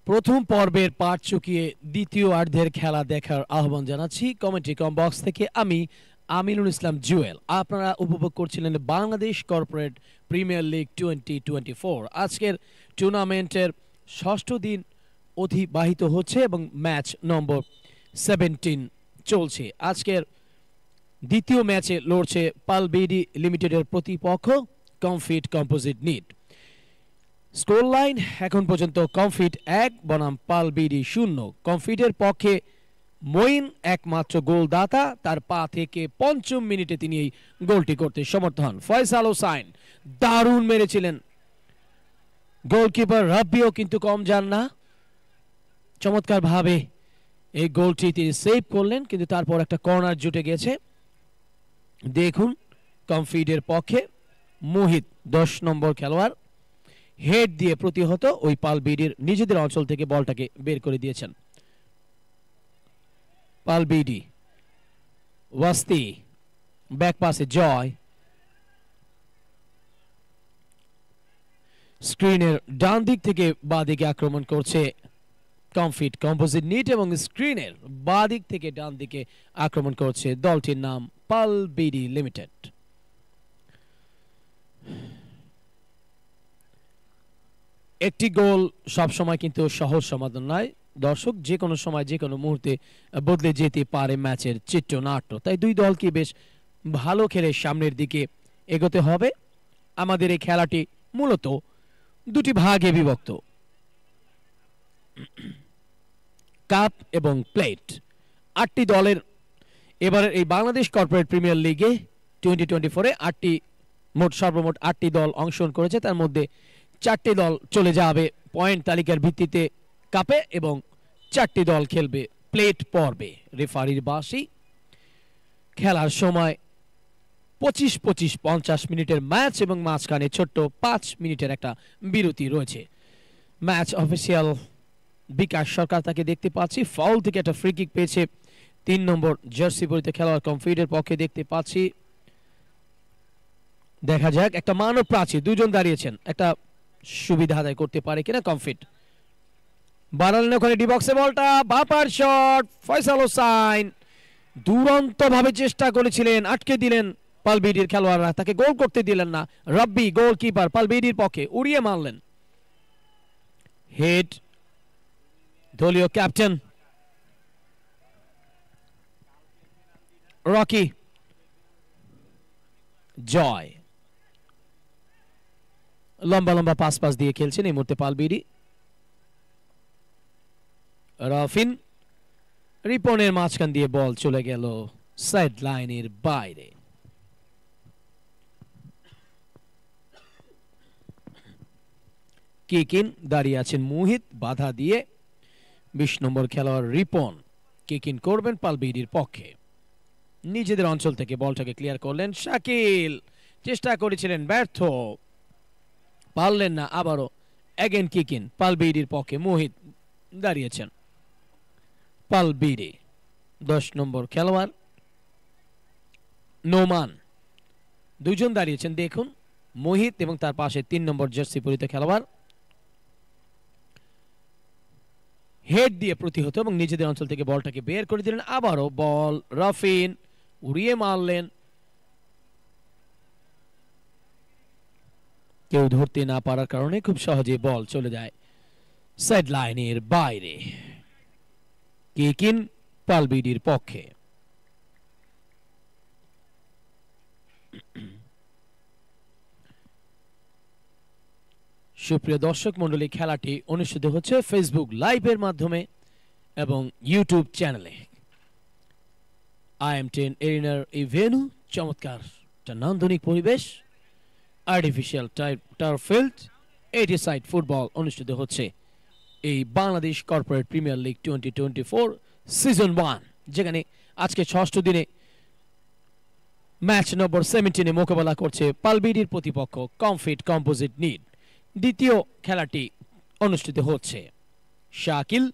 প্রথম পর্বের পাঠ চুকিয়ে দ্বিতীয়ার্ধের খেলা দেখার আহ্বান জানাচ্ছি কমেন্ট্রি কম বক্স থেকে। আমি আমিনুল ইসলাম জুয়েল। আপনারা উপভোগ করছিলেন বাংলাদেশ কর্পোরেট প্রিমিয়ার লিগ 2024। আজকের টুর্নামেন্টের ষষ্ঠ দিন অতিবাহিত হচ্ছে এবং ম্যাচ নম্বর 17 চলছে। আজকের দ্বিতীয় ম্যাচে লড়ছে পালবিডি লিমিটেডের প্রতিপক্ষ Comfit Composite Knit. Score line এখন পর্যন্ত কমফিট 1 বনাম পালবিডি 0। কমফিটের পক্ষে মঈন একমাত্র গোলদাতা, তার পা থেকে পঞ্চম মিনিটে তিনি এই গোলটি করতে সমর্থ হন। ফয়সাল হোসাইন দারুণ মেরেছিলেন, গোলকিপার রাব্বিও কিন্তু কম যান না, চমৎকারভাবে এই গোলটি তিনি সেভ করলেন, কিন্তু তারপর একটা কর্নার জুটে গেছে। দেখুন কমফিটের পক্ষে মোহিত 10 নম্বর খেলোয়াড় হেড দিয়ে প্রতিহত ওই পালবিডির নিজেদের অঞ্চল থেকে বলটাকে বের করে দিয়েছেন। পালবিডি ওয়াস্তি ব্যাক পাসে জয়, স্ক্রিনের ডান দিক থেকে বাঁ দিকে আক্রমণ করছে কমফিট কম্পোজিট নিট এবং স্ক্রিনের বাঁ দিক থেকে ডান দিকে আক্রমণ করছে দলটির নাম পালবিডি লিমিটেড। একটি গোল সব সময় কিন্তু সহজ সমাধান নয় দর্শক, যে কোনো সময় যে কোনো মুহূর্তে বদলে যেতে পারে ম্যাচের চিত্রনাট্য। তাই দুই দলকে বেশ ভালো খেলে সামনের দিকে এগোতে হবে। আমাদের এই খেলাটি মূলত দুটি ভাগে বিভক্ত, কাপ এবং প্লেট। 8টি দলের এবারের এই বাংলাদেশ কর্পোরেট প্রিমিয়ার লিগে 2024-এ সর্বমোট 8টি দল অংশগ্রহণ করেছে। তার মধ্যে 4টি দল চলে যাবে পয়েন্ট তালিকার ভিত্তিতে কাপে এবং 4টি দল খেলবে প্লেট পর্বে। রেফারির বাঁশি। খেলার সময় 25-50 মিনিটের ম্যাচ এবং মাঝখানে ছোট্ট 5 মিনিটের একটা বিরতি রয়েছে। ম্যাচ অফিসিয়াল বিকাশ সরকার, তাকে দেখতে পাচ্ছি ফাউল থেকে একটা ফ্রি কিক পেয়েছে 3 নম্বর জার্সি পরিহিত খেলোয়াড় কমফিটের পক্ষে দেখতে পাচ্ছি। দেখা যাক, একটা মানব প্রাচীর, দুজন দাঁড়িয়েছেন, একটা সুবিধা আদায় করতে পারে কিনা কমফিট। বাড়ালেন ওখানে ডি বক্সে বলটা, বাপার শট। ফয়সাল হোসাইন দুরন্ত ভাবে চেষ্টা করেছিলেন, আটকে দিলেন পালবিডির খেলোয়াড়রা, তাকে গোল করতে দিলেন না। রাব্বি গোলকিপার পালবিডির পক্ষে উড়িয়ে মারলেন। হেড দলীয় ক্যাপ্টেন রকি জয় লম্বা লম্বা পাস দিয়ে খেলছেন এই মুহূর্তে পালবিডি। রাফিন রিপনের মাঝখান দিয়ে বল চলে গেল সাইড লাইনের বাইরে। কিকিন দাঁড়িয়ে আছেন মুহিত বাধা দিয়ে। 20 নম্বর খেলোয়াড় রিপন কিকিন করবেন পালবিডির পক্ষে। নিজেদের অঞ্চল থেকে বলটাকে ক্লিয়ার করলেন শাকিল, চেষ্টা করেছিলেন, ব্যর্থ, পারলেন না। আবারও এগেন কিকিন পালবিডির পক্ষে। মোহিত দাঁড়িয়েছেন। পালবিডি 10 নম্বর খেলোয়াড় নোমান, দুজন দাঁড়িয়েছেন দেখুন, মোহিত এবং তার পাশে 3 নম্বর জার্সি পরিহিত খেলোয়াড়। হেড দিয়ে প্রতিহত এবং নিজেদের অঞ্চল থেকে বলটাকে বের করে দিলেন। আবারও বল, রাফিন উড়িয়ে মারলেন, কেউ ধরতে না পারার কারণে খুব সহজে বল চলে যায় সাইড লাইনের বাইরে। কিকিন পালবিডির পক্ষে। সুপ্রিয় দর্শক মণ্ডলী, খেলাটি অনুষ্ঠিত হচ্ছে ফেসবুক লাইভের মাধ্যমে এবং ইউটিউব চ্যানেলে। IM10 এরিনার এই ভেন্যু, চমৎকার নান্দনিক পরিবেশ, artificial turf field, 80 side football অনুষ্ঠিত হচ্ছে এই Bangladesh Corporate Premier League 2024 season 1, যেখানে আজকে 6ষ্ঠ দিনে ম্যাচ নম্বর 17-এ মোকাবেলা করছে পালবিডির প্রতিপক্ষ কমফিট কম্পোজিট নিট। দ্বিতীয় খেলাটি অনুষ্ঠিত হচ্ছে। শাকিল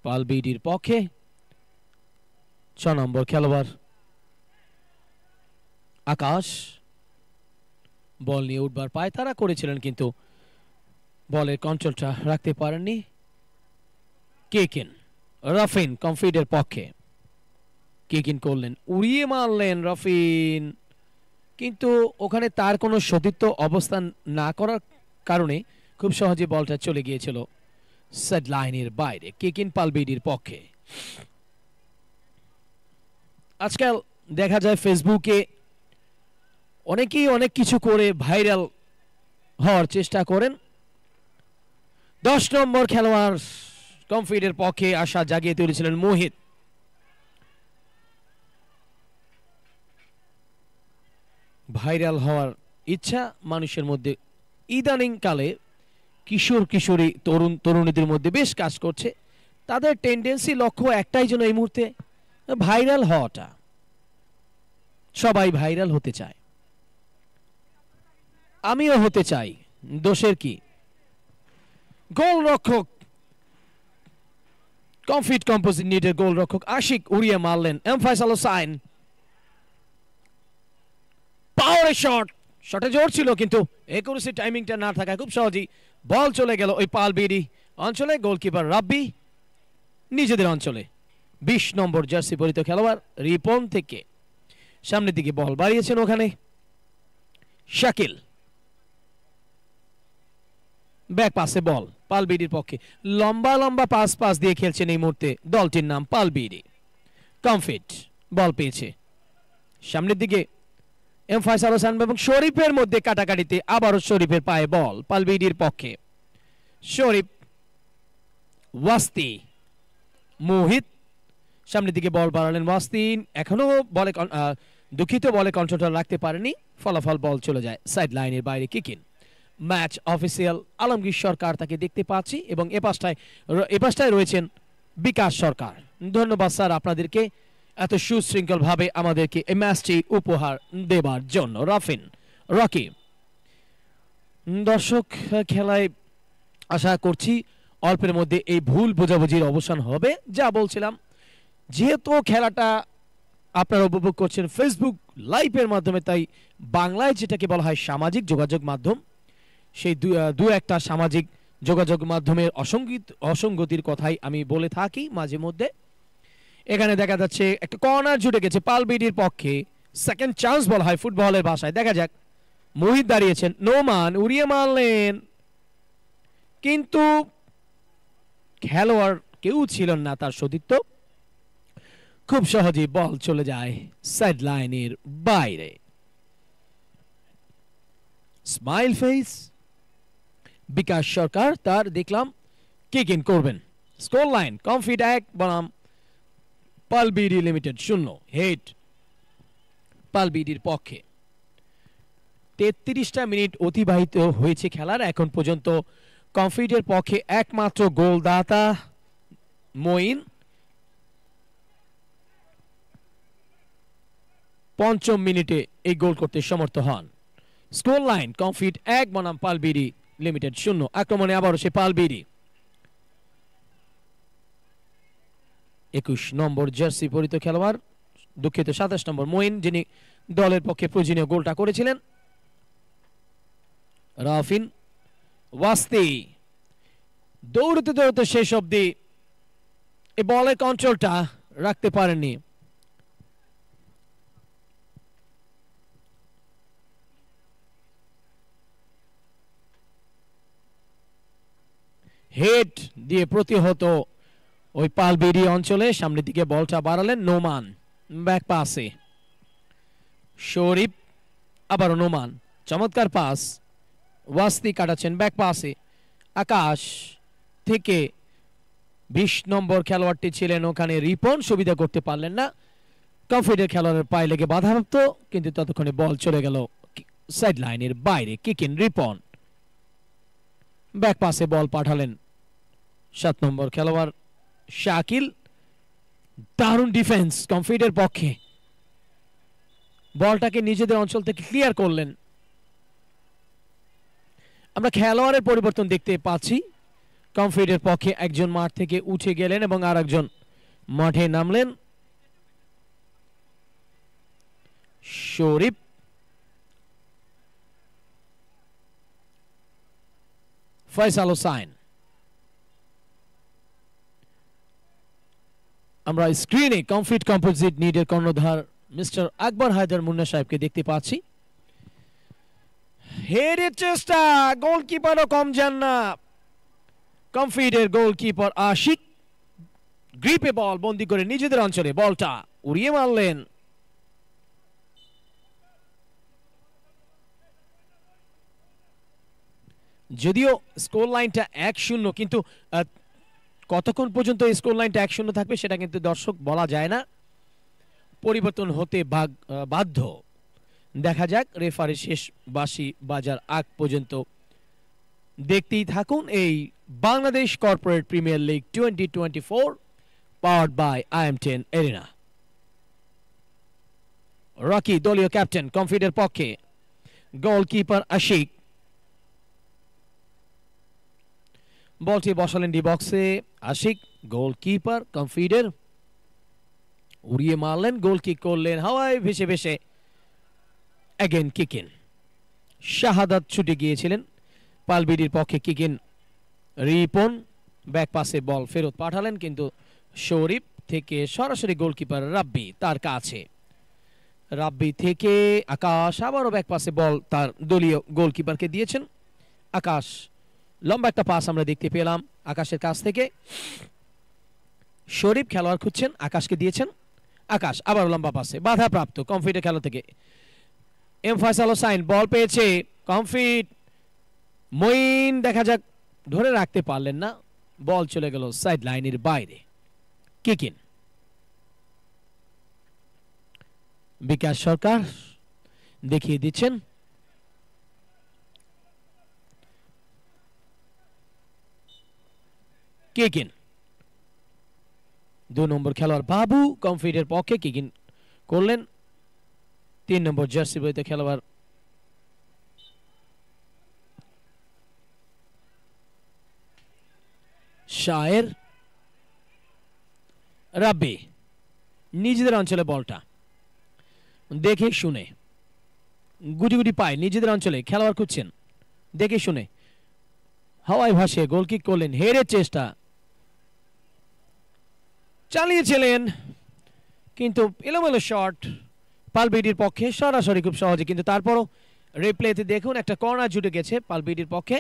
পালবিডির পক্ষে, 6 নম্বর খেলোয়াড় আকাশ বল নিয়ে উঠবার পায় তারা করেছিলেন, কিন্তু বলের কন্ট্রোলটা রাখতে পারেননি। কিকিন, রাফিন কমফিটের পক্ষে কিকিন করলেন, উড়িয়ে মারলেন রাফিন, কিন্তু ওখানে তার কোনো সতীর্থ অবস্থান না করার কারণে খুব সহজে বলটা চলে গিয়েছিল সেট লাইনের বাইরে। কিকিন পালবিডির পক্ষে। আজকাল দেখা যায় ফেসবুকে অনেকেই অনেক কিছু করে ভাইরাল হওয়ার চেষ্টা করেন। 10 নম্বর খেলোয়াড় কমফিটের পক্ষে আশা জাগিয়ে তুলেছিলেন মোহিত। ভাইরাল হওয়ার ইচ্ছা মানুষের মধ্যে ইদানিং কালে কিশোর কিশোরী তরুণ তরুণীদের মধ্যে বেশ কাজ করছে। তাদের টেন্ডেন্সি লক্ষ্য একটাই যেন এই মুহূর্তে ভাইরাল হওয়াটা। সবাই ভাইরাল হতে চায়, আমিও হতে চাই, দোষের কি? গোলরক্ষক কমফিট কম্পোজিট নিডের গোলরক্ষক আশিক উড়িয়ে মারলেন। এম ফয়সাল হোসাইন পাওয়ার শট, শটে জোর ছিল কিন্তু একুরেসি টাইমিংটা না থাকায় খুব সহজেই বল চলে গেল ওই পালবিডি অঞ্চলে। গোলকিপার রাব্বি নিজেদের অঞ্চলে। 20 নম্বর জার্সি পরিহিত খেলোয়াড় রিপন থেকে সামনের দিকে বল বাড়িয়েছেন ওখানে শাকিল। ব্যাক পাসে বল পালবিডির পক্ষে, লম্বা লম্বা পাস দিয়ে খেলছেন এই মুহূর্তে দলটির নাম পালবিডি। কমফিট বল পেয়েছে সামনের দিকে, এম ফয়সাল হোসেন এবং শরীফের মধ্যে কাটাকাটিতে আবারও শরীফের পায়ে বল পালবিডির পক্ষে। শরীফ, ওয়াস্তি, মোহিত সামনের দিকে বল বাড়ালেন ওয়াস্তি, এখনো বলে দুঃখিত বলে কন্ট্রোল রাখতে পারেনি, ফলাফল বল চলে যায় সাইড লাইনের বাইরে। কিকিন ম্যাচ অফিসিয়াল আলমগীর সরকার তাকে দেখতে পাচ্ছি এবং এপাশটায় রয়েছেন বিকাশ সরকার। ধন্যবাদ স্যার আপনাদেরকে এত সুশৃঙ্খল ভাবে আমাদেরকে এই ম্যাচটি উপহার দেবার জন্য। রাফিন, রকি। দর্শক, খেলায় আশা করছি অল্পের মধ্যে এই ভুল বোঝাবুঝির অবসান হবে। যা বলছিলাম, যেহেতু খেলাটা আপনারা উপভোগ করছেন ফেসবুক লাইভের মাধ্যমে, তাই বাংলায় যেটাকে বলা হয় সামাজিক যোগাযোগ মাধ্যম, সেই দু একটা সামাজিক যোগাযোগ মাধ্যমের অসঙ্গতির কথাই আমি বলে থাকি মাঝে মধ্যে। এখানে দেখা যাচ্ছে একটা কর্নার জুটে গেছে পালবিডির পক্ষে, সেকেন্ড চান্স বলা হয় ফুটবলের ভাষায়। দেখা যাক, মোহিত দাঁড়িয়েছেন, নোমান উড়িয়ে মারলেন, কিন্তু খেলোয়াড় কেউ ছিলেন না তার সতীর্থ। খুব সহজেই বল চলে যায় সাইড লাইনের বাইরে। স্মাইল ফেস বিকাশ সরকার, তার দেখলাম কিক ইন করবেন। স্কোর লাইন কমফিট 1 বনাম পালবিডি লিমিটেড 0। হেড পালবিডির পক্ষে। 33টা মিনিট অতিবাহিত হয়েছে খেলার। এখন পর্যন্ত কমফিটের পক্ষে একমাত্র গোলদাতা মঈন। পঞ্চম মিনিটে এই গোল করতে সমর্থ হন। স্কোর লাইন কমফিট 1 বনাম পালবিডি লিমিটেড 0। আক্রমণে আবারও সে পালবিডি। 21 নম্বর জার্সি পরিহিত খেলোয়াড়, দুঃখিত 27 নম্বর মঈন, যিনি দলের পক্ষে প্রয়োজনীয় গোলটা করেছিলেন। রাফিন, ওয়াস্তি দৌড়তে দৌড়তে শেষ অবধি এই বলের কন্ট্রোলটা রাখতে পারেননি। হেড দিয়ে প্রতিহত ওই পালবিডি অঞ্চলে। সামনের দিকে বলটা বাড়ালেন নোমান, ব্যাক পাসে শরীফ, আবারও নোমান, চমৎকার পাস, ওয়াস্তি কাটাচ্ছেন ব্যাক পাসে। আকাশ থেকে 20 নম্বর খেলোয়াড়টি ছিলেন ওখানে রিপন, সুবিধা করতে পারলেন না। কমফিটের খেলোয়াড়ের পায়ে লেগে বাধাপ্রাপ্ত, কিন্তু ততক্ষণে বল চলে গেল সাইড লাইনের বাইরে। কিকিন রিপন, ব্যাক পাসে বল পাঠালেন 7 নম্বর খেলোয়াড় শাকিল। দারুণ ডিফেন্স কমফিটের পক্ষে, বলটাকে নিজেদের অঞ্চল থেকে ক্লিয়ার করলেন। আমরা খেলোয়াড়ের পরিবর্তন দেখতে পাচ্ছি। কমফিটের পক্ষে একজন মাঠ থেকে উঠে গেলেন এবং আরেকজন মাঠে নামলেন। শরীফ, ফয়সাল হোসাইন, আমরা স্ক্রিনে কমফিট কম্পোজিট নিডের কর্ণধার মিস্টার আকবর হায়দার মুন্না সাহেবকে দেখতে পাচ্ছি। হেডের চেষ্টা, গোলকিপারও কম যান না। কমফিটের গোলকিপার আশিক গ্রিপে বল বন্দি করে নিজেদের অঞ্চলে বলটা উড়িয়ে মারলেন। যদিও স্কোর লাইনটা 1-0, কিন্তু কতক্ষণ পর্যন্ত স্কোর লাইনটা 1-0 থাকবে সেটা কিন্তু দর্শক বলা যায় না, পরিবর্তন হতে বাধ্য। দেখা যাক, রেফারি শেষ বাঁশি বাজার আগ পর্যন্ত দেখতেই থাকুন এই Bangladesh Corporate Premier League 2024 powered by IM10 Arena. Rocky দলীয় ক্যাপ্টেন কমফিটের পক্ষে, গোলকিপার আশিক বলটি বসালেন ডি বক্সে। আশিক গোলকিপার কমফিটের উড়িয়ে মারলেন, গোল কিক করলেন হাওয়ায় ভেসে ভেসে। অ্যাগেন কিকিন, শাহাদাত ছুটে গিয়েছিলেন পালবিডির পক্ষে। কিকিন রিপন ব্যাক পাসে বল ফেরত পাঠালেন, কিন্তু শরীফ থেকে সরাসরি গোলকিপার রাব্বি তার কাছে। রাব্বি থেকে আকাশ আবারও ব্যাক পাসে বল তার দলীয় গোলকিপারকে দিয়েছেন। আকাশ লম্বা একটা পাস আমরা দেখতে পেলাম আকাশের কাছ থেকে। শরীফ খেলোয়াড় খুঁজছেন, আকাশকে দিয়েছেন। আকাশ আবার লম্বা পাসে বাধাপ্রাপ্ত কমফিটের খেলা থেকে। এম ফয়সাল হোসাইন বল পেয়েছে, কমফিট মঈন দেখা যাক ধরে রাখতে পারলেন না, বল চলে গেল সাইড লাইনের বাইরে। কিকিন, বিকাশ সরকার দেখিয়ে দিচ্ছেন। কিকিন 2 নম্বর খেলোয়াড় বাবু কমফিটের পক্ষে কিকিন করলেন। 3 নম্বর জার্সি বইতে খেলোয়াড় শায়ের। রাব্বি নিজেদের অঞ্চলে বলটা দেখে শুনে গুটি গুটি পায়, নিজেদের অঞ্চলে খেলোয়াড় খুঁজছেন, দেখে শুনে হাওয়ায় ভাসে গোল কিক করলেন। হেডের চেষ্টা চালিয়েছিলেন, কিন্তু এলোমেলো শট পালবিডির পক্ষে সরাসরি খুব সহজে, কিন্তু তারপরও রিপ্লেতে দেখুন একটা কর্নার জুটে গেছে পালবিডির পক্ষে।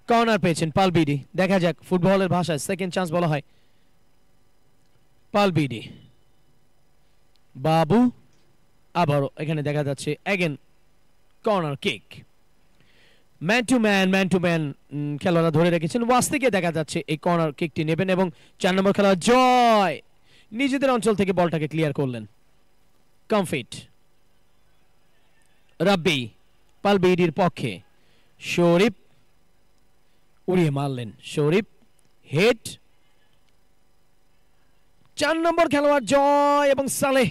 কর্নার পেয়েছেন পালবিডি, দেখা যাক ফুটবলের ভাষায় সেকেন্ড চান্স বলা হয়। পালবিডি বাবু আবারও এখানে দেখা যাচ্ছে again corner kick. Man to man খেলোয়াড়রা ধরে রেখেছেন। ওয়াস্তিকে দেখা যাচ্ছে এই কর্নার কিকটি নেবেন এবং 4 নম্বর খেলোয়াড় জয় নিজেদের অঞ্চল থেকে বলটাকে ক্লিয়ার করলেন। কমফিট রাব্বি পালবিডির পক্ষে, শরীফ উড়িয়ে মারলেন। শরীফ হেড, 4 নম্বর খেলোয়াড় জয় এবং সালেহ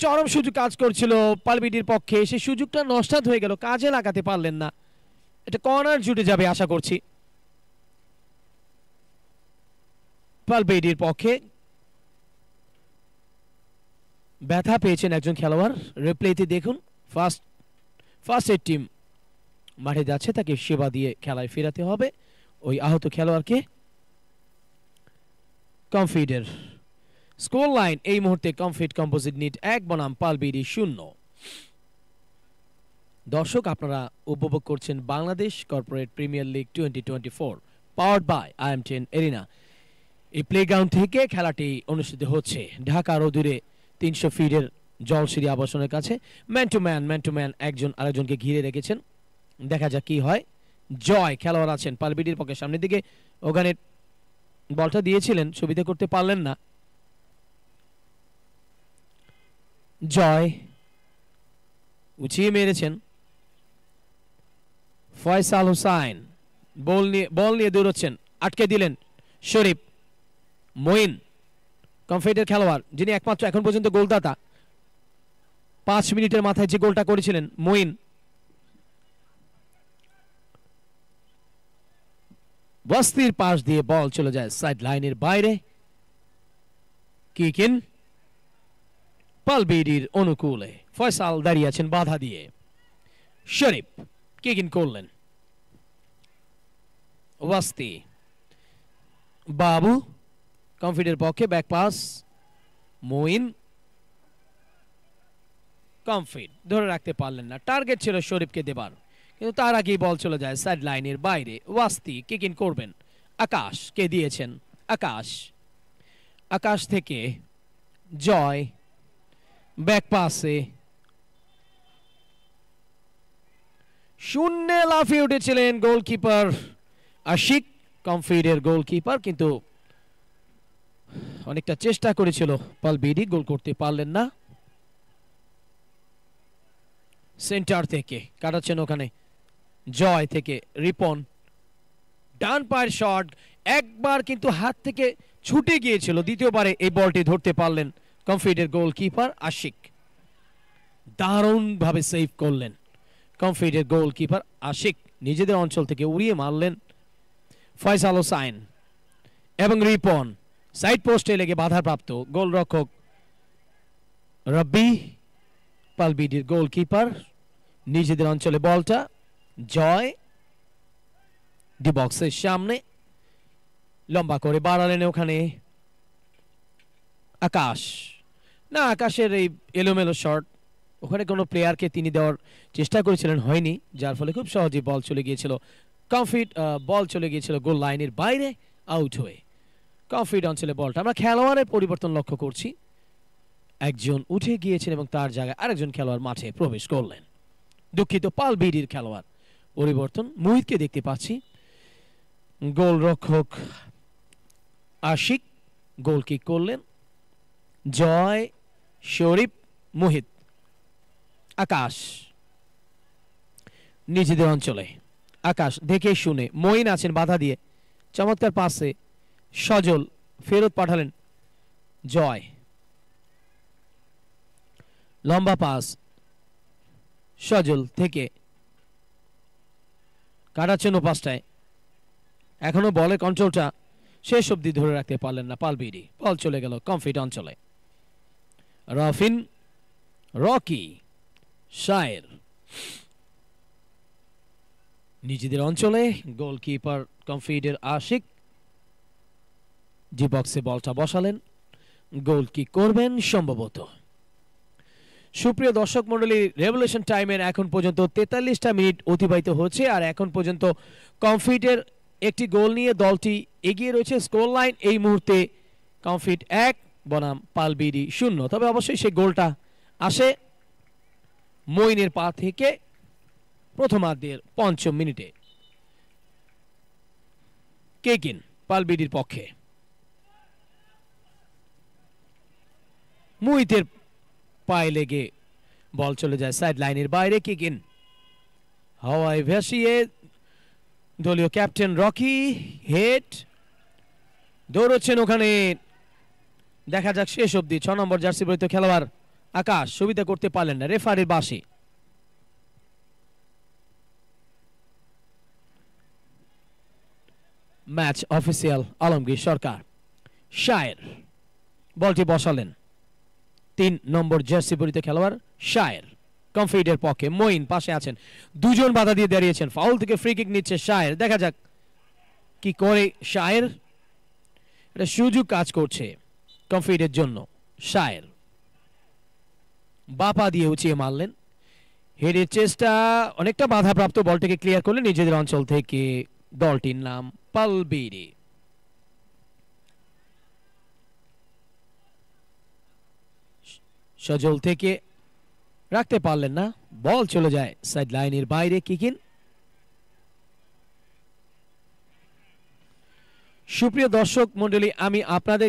চরম সুযোগ কাজ করছিল পালবিডির পক্ষে, সেই সুযোগটা নষ্ট হয়ে গেল, কাজে লাগাতে পারলেন না। এটা কর্নার জুটে যাবে আশা করছি পালবিডির পক্ষে। ব্যথা পেয়েছেন একজন খেলোয়াড়, রিপ্লেতে দেখুন। ফার্স্ট এড টিম মাঠে যাচ্ছে, তাকে সেবা দিয়ে খেলায় ফেরাতে হবে ওই আহত খেলোয়াড়কে। কমফিটের স্কোর লাইন এই মুহূর্তে কমফিট কম্পোজিট নিট 1 বনাম পালবিডি 0। দর্শক আপনারা উপভোগ করছেন Bangladesh Corporate Premier League 2024 powered by IM10 Arena. এই প্লেগ্রাউন্ড থেকে খেলাটি অনুষ্ঠিত হচ্ছে ঢাকার অদূরে 300 ফিটের জলসিঁড়ি আবাসনের কাছে। ম্যান টু ম্যান একজন আরেকজনকে ঘিরে রেখেছেন, দেখা যাক কি হয়। জয় খেলোয়াড় আছেন পালবিডির পক্ষে, সামনের দিকে ওখানে বলটা দিয়েছিলেন, সুবিধা করতে পারলেন না। জয় উঁচিয়ে মেরেছেন। ফয়সাল হোসাইন বল নিয়ে দৌড়চ্ছেন, আটকে দিলেন শরীফ। মঈন কমফিটের খেলোয়াড়, যিনি একমাত্র এখন পর্যন্ত গোলদাতা, 5 মিনিটের মাথায় যে গোলটা করেছিলেন মঈন। বস্তির পাশ দিয়ে বল চলে যায় সাইড লাইনের বাইরে। কিকিন পালবিডির অনুকূলে, ফয়সাল দাঁড়িয়ে আছেন বাধা দিয়ে। শরীফ কিকিন করলেন, ওয়াস্তি বাবু কমফিটের পক্ষে ব্যাক পাস মঈন কমফিট ধরে রাখতে পারলেন না টার্গেট ছিল শরীফকে দেবার কিন্তু তার আগেই বল চলে যায় সাইড লাইনের বাইরে ওয়াস্তি কিক ইন করবেন আকাশ কে দিয়েছেন আকাশ আকাশ থেকে জয় ব্যাক পাসে শূন্যে লাফিয়ে উঠেছিলেন গোলকিপার আশিক কমফিটের গোলকিপার কিন্তু অনেকটা চেষ্টা করেছিল পালবিডি গোল করতে পারলেন না সেন্টার থেকে কাটাচ্ছেন ওখানে জয় থেকে রিপন ডান পায়ের শট একবার কিন্তু হাত থেকে ছুটে গিয়েছিল দ্বিতীয়বারে এই বলটি ধরতে পারলেন কমফিটের গোলকিপার আশিক দারুণভাবে সেভ করলেন কমফিটের গোলকিপার আশিক নিজেদের অঞ্চল থেকে উড়িয়ে মারলেন ফয়সাল হোসাইন এবং রিপন সাইড পোস্টে লেগে বাধাপ্রাপ্ত গোলরক্ষক রব্বি পালবিডির গোলকিপার নিজেদের অঞ্চলে বলটা জয় ডি বক্সের সামনে লম্বা করে বাড়ালেন ওখানে আকাশ না আকাশের এই এলোমেলো শট ওখানে কোনো প্লেয়ারকে তিনি দেওয়ার চেষ্টা করেছিলেন হয়নি যার ফলে খুব সহজেই বল চলে গিয়েছিল কমফিট বল চলে গিয়েছিল গোল লাইনের বাইরে আউট হয়ে কমফিট অঞ্চলে বলটা আমরা খেলোয়াড়ের পরিবর্তন লক্ষ্য করছি একজন উঠে গিয়েছেন এবং তার জায়গায় আরেকজন খেলোয়াড় মাঠে প্রবেশ করলেন দুঃখিত পালবিডির খেলোয়াড় পরিবর্তন মুহিতকে দেখতে পাচ্ছি গোলরক্ষক আশিক গোল কিক করলেন জয় শরীফ মুহিত আকাশ নিজেদের অঞ্চলে আকাশ দেখে শুনে মঈন আছেন বাধা দিয়ে চমৎকার পাসে সজল ফেরত পাঠালেন জয় লম্বা পাস সজল থেকে কাটাচ্ছেন পাসটায় এখনো বলের কন্ট্রোলটা শেষ অবধি ধরে রাখতে পারলেন না পালবিডি বল চলে গেল কমফিট অঞ্চলে রাফিন রকি শায়ের নিজেদের অঞ্চলে গোলকিপার কমফিটের আশিক জি বক্সে বলটা বসালেন গোল কি করবেন সম্ভবত সুপ্রিয় দর্শক মণ্ডলী রেভলিউশন টাইমের এখন পর্যন্ত 43টা মিনিট অতিবাহিত হচ্ছে আর এখন পর্যন্ত কমফিটের একটি গোল নিয়ে দলটি এগিয়ে রয়েছে স্কোর লাইন এই মুহূর্তে কমফিট 1 বনাম পালবিডি 0 তবে অবশ্যই সেই গোলটা আসে মঈনের পা থেকে প্রথমার্ধের 5 মিনিটে কেকিন পালবিডির পক্ষে মুহিতের পায়ে লেগে বল চলে যায় সাইড লাইনের বাইরে কিকিন হাওয়ায় ভেসিয়ে দলীয় ক্যাপ্টেন রকি হেড দৌড়চ্ছেন ওখানে দেখা যাক শেষ অবধি 6 নম্বর জার্সি পরিহিত খেলোয়াড় আকাশ সুবিধা করতে পারলেন না রেফারির বাঁশি ম্যাচ অফিসিয়াল আলমগীর সরকার শায়ের বলটি বসালেন 3 নম্বর জার্সি পরিহিত খেলোয়াড় শায়ের কমফিটের পক্ষে মঈন পাশে আছেন দুজন বাধা দিয়ে দাঁড়িয়েছেন ফাউল থেকে ফ্রি কিক নিচ্ছে শায়ের দেখা যাক কি করে শায়ের এটা সুযোগ কাজ করছে কমফিটের জন্য শায়ের বাপা দিয়ে উঁচিয়ে মারলেন হেডের চেষ্টা অনেকটা বাধাপ্রাপ্ত বলটাকে ক্লিয়ার করলেন নিজেদের অঞ্চল থেকে দলটির নাম পালবিডি সজল থেকে রাখতে পারলেন না বল চলে যায় সাইড লাইনের বাইরে কিকিন সুপ্রিয় দর্শক মণ্ডলী আমি আপনাদের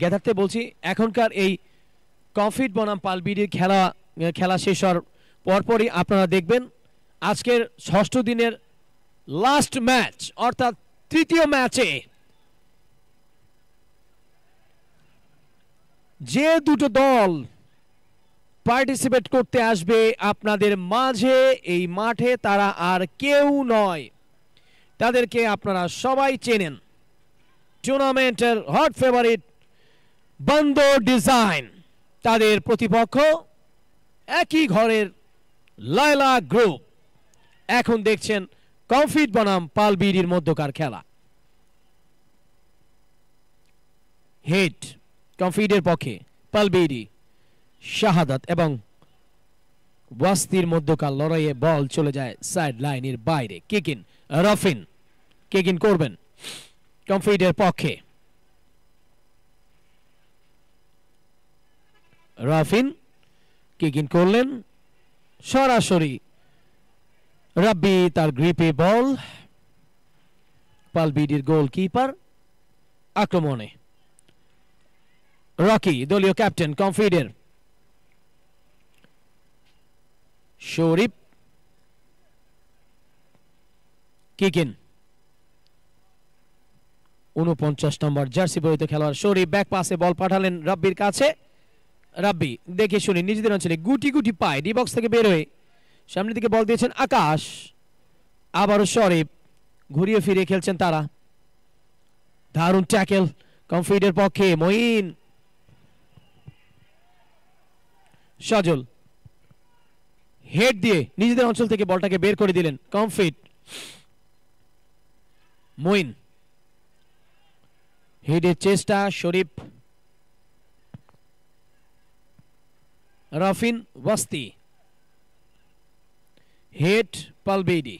জ্ঞাতার্থে বলছি এখনকার এই কমফিট বনাম পালবিডির খেলা শেষ হওয়ার পরপরই আপনারা দেখবেন আজকের 6ষ্ঠ দিনের লাস্ট ম্যাচ অর্থাৎ তৃতীয় ম্যাচে যে দুটো দল পার্টিসিপেট করতে আসবে আপনাদের মাঝে এই মাঠে তারা আর কেউ নয় তাদেরকে আপনারা সবাই চেনেন টুর্নামেন্টের হট ফেভারিট বন্দর ডিজাইন তাদের প্রতিপক্ষ একই ঘরের লায়লা গ্রুপ এখন দেখছেন কমফিট বনাম পালবিডির মধ্যকার খেলা। হেড কমফিটের পক্ষে, পালবিডি, শাহাদাত এবং ওয়াস্তির মধ্যকার লড়াইয়ে বল চলে যায় সাইড লাইনের বাইরে। কিকিন, রফিন কিকিন করবেন কমফিটের পক্ষে। রফিন কিকিন করলেন সরাসরি, রাব্বি তার গ্রিপে বল। পালবিডির গোলকিপার আক্রমণে, রকি দলীয় ক্যাপ্টেন কমফিডের। শরীফ কিকিন, 49 নম্বর জার্সি পরিহিত খেলোয়াড় শরীফ ব্যাক পাসে বল পাঠালেন রাব্বির কাছে। রাব্বি দেখে শুনে নিজেদের অঞ্চলে গুটি গুটি পায় ডি বক্স থেকে বের হয়ে সামনের দিকে বল দিয়েছেন আকাশ। আবারও শরীফ, ঘুরিয়ে ফিরিয়ে খেলছেন তারা। দারুণ ট্যাকেল কমফিডের পক্ষে। মঈন, সজল হেড দিয়ে নিজেদের অঞ্চল থেকে বলটাকে বের করে দিলেন কমফিট। মঈন, হেডের চেষ্টা, শরীফ, রফিন, ওয়াস্তি, হেড পালবিডি,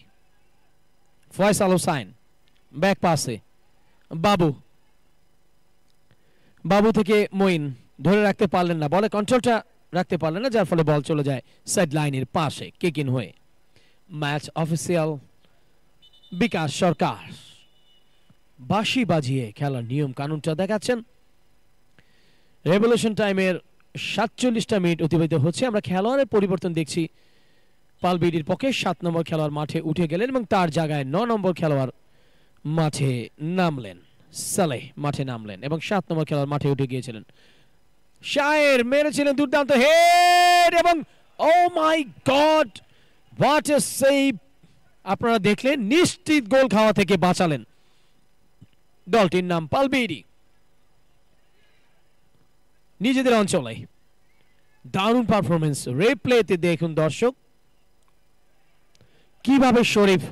ফয়সাল হোসাইন ব্যাক পাসে বাবু। বাবু থেকে মঈন ধরে রাখতে পারলেন না, বলে কন্ট্রোলটা রাখতে পারলেন না, যার ফলে বল চলে যায় সাইড লাইনের পাশে কিক ইন হয়ে। ম্যাচ অফিসিয়াল বিকাশ সরকার বাঁশি বাজিয়ে খেলার নিয়ম কানুনটা দেখাচ্ছেন। রেভলিউশন টাইমের 47টা মিনিট অতিবাহিত হচ্ছে। আমরা খেলোয়াড়ের পরিবর্তন দেখছি। পালবিডির পক্ষে 7 নম্বর খেলোয়াড় মাঠে উঠে গেলেন এবং তার জায়গায় 9 নম্বর খেলোয়াড় মাঠে নামলেন। সালেহ মাঠে নামলেন এবং 7 নম্বর খেলোয়াড় মাঠে উঠে গিয়েছিলেন। শায়ের মেরেছিলেন দুর্দান্ত হেড এবং ও মাই গড, হোয়াট এ সেভ! আপনারা দেখলেন, নিশ্চিত গোল খাওয়া থেকে বাঁচালেন দলটির নাম পালবিডি। নিজেদের অঞ্চলে দারুণ পারফরমেন্স। রিপ্লেতে দেখুন দর্শক কিভাবে শরীফ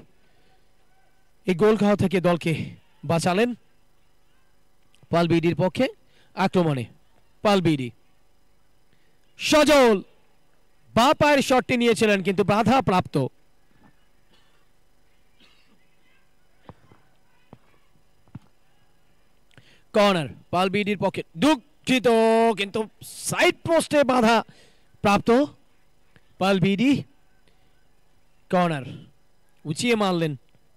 এই গোল খাওয়া থেকে দলকে বাঁচালেন। পালবিডির পক্ষে আক্রমণে পালবিডি, সজল বা পায়ের শটটি নিয়েছিলেন কিন্তু বাধা প্রাপ্ত। কর্নার পালবিডির পক্ষে, দুঃখিত কিন্তু সাইড পোস্টে বাধা প্রাপ্ত। পালবিডি কর্নার উঁচিয়ে মারলেন,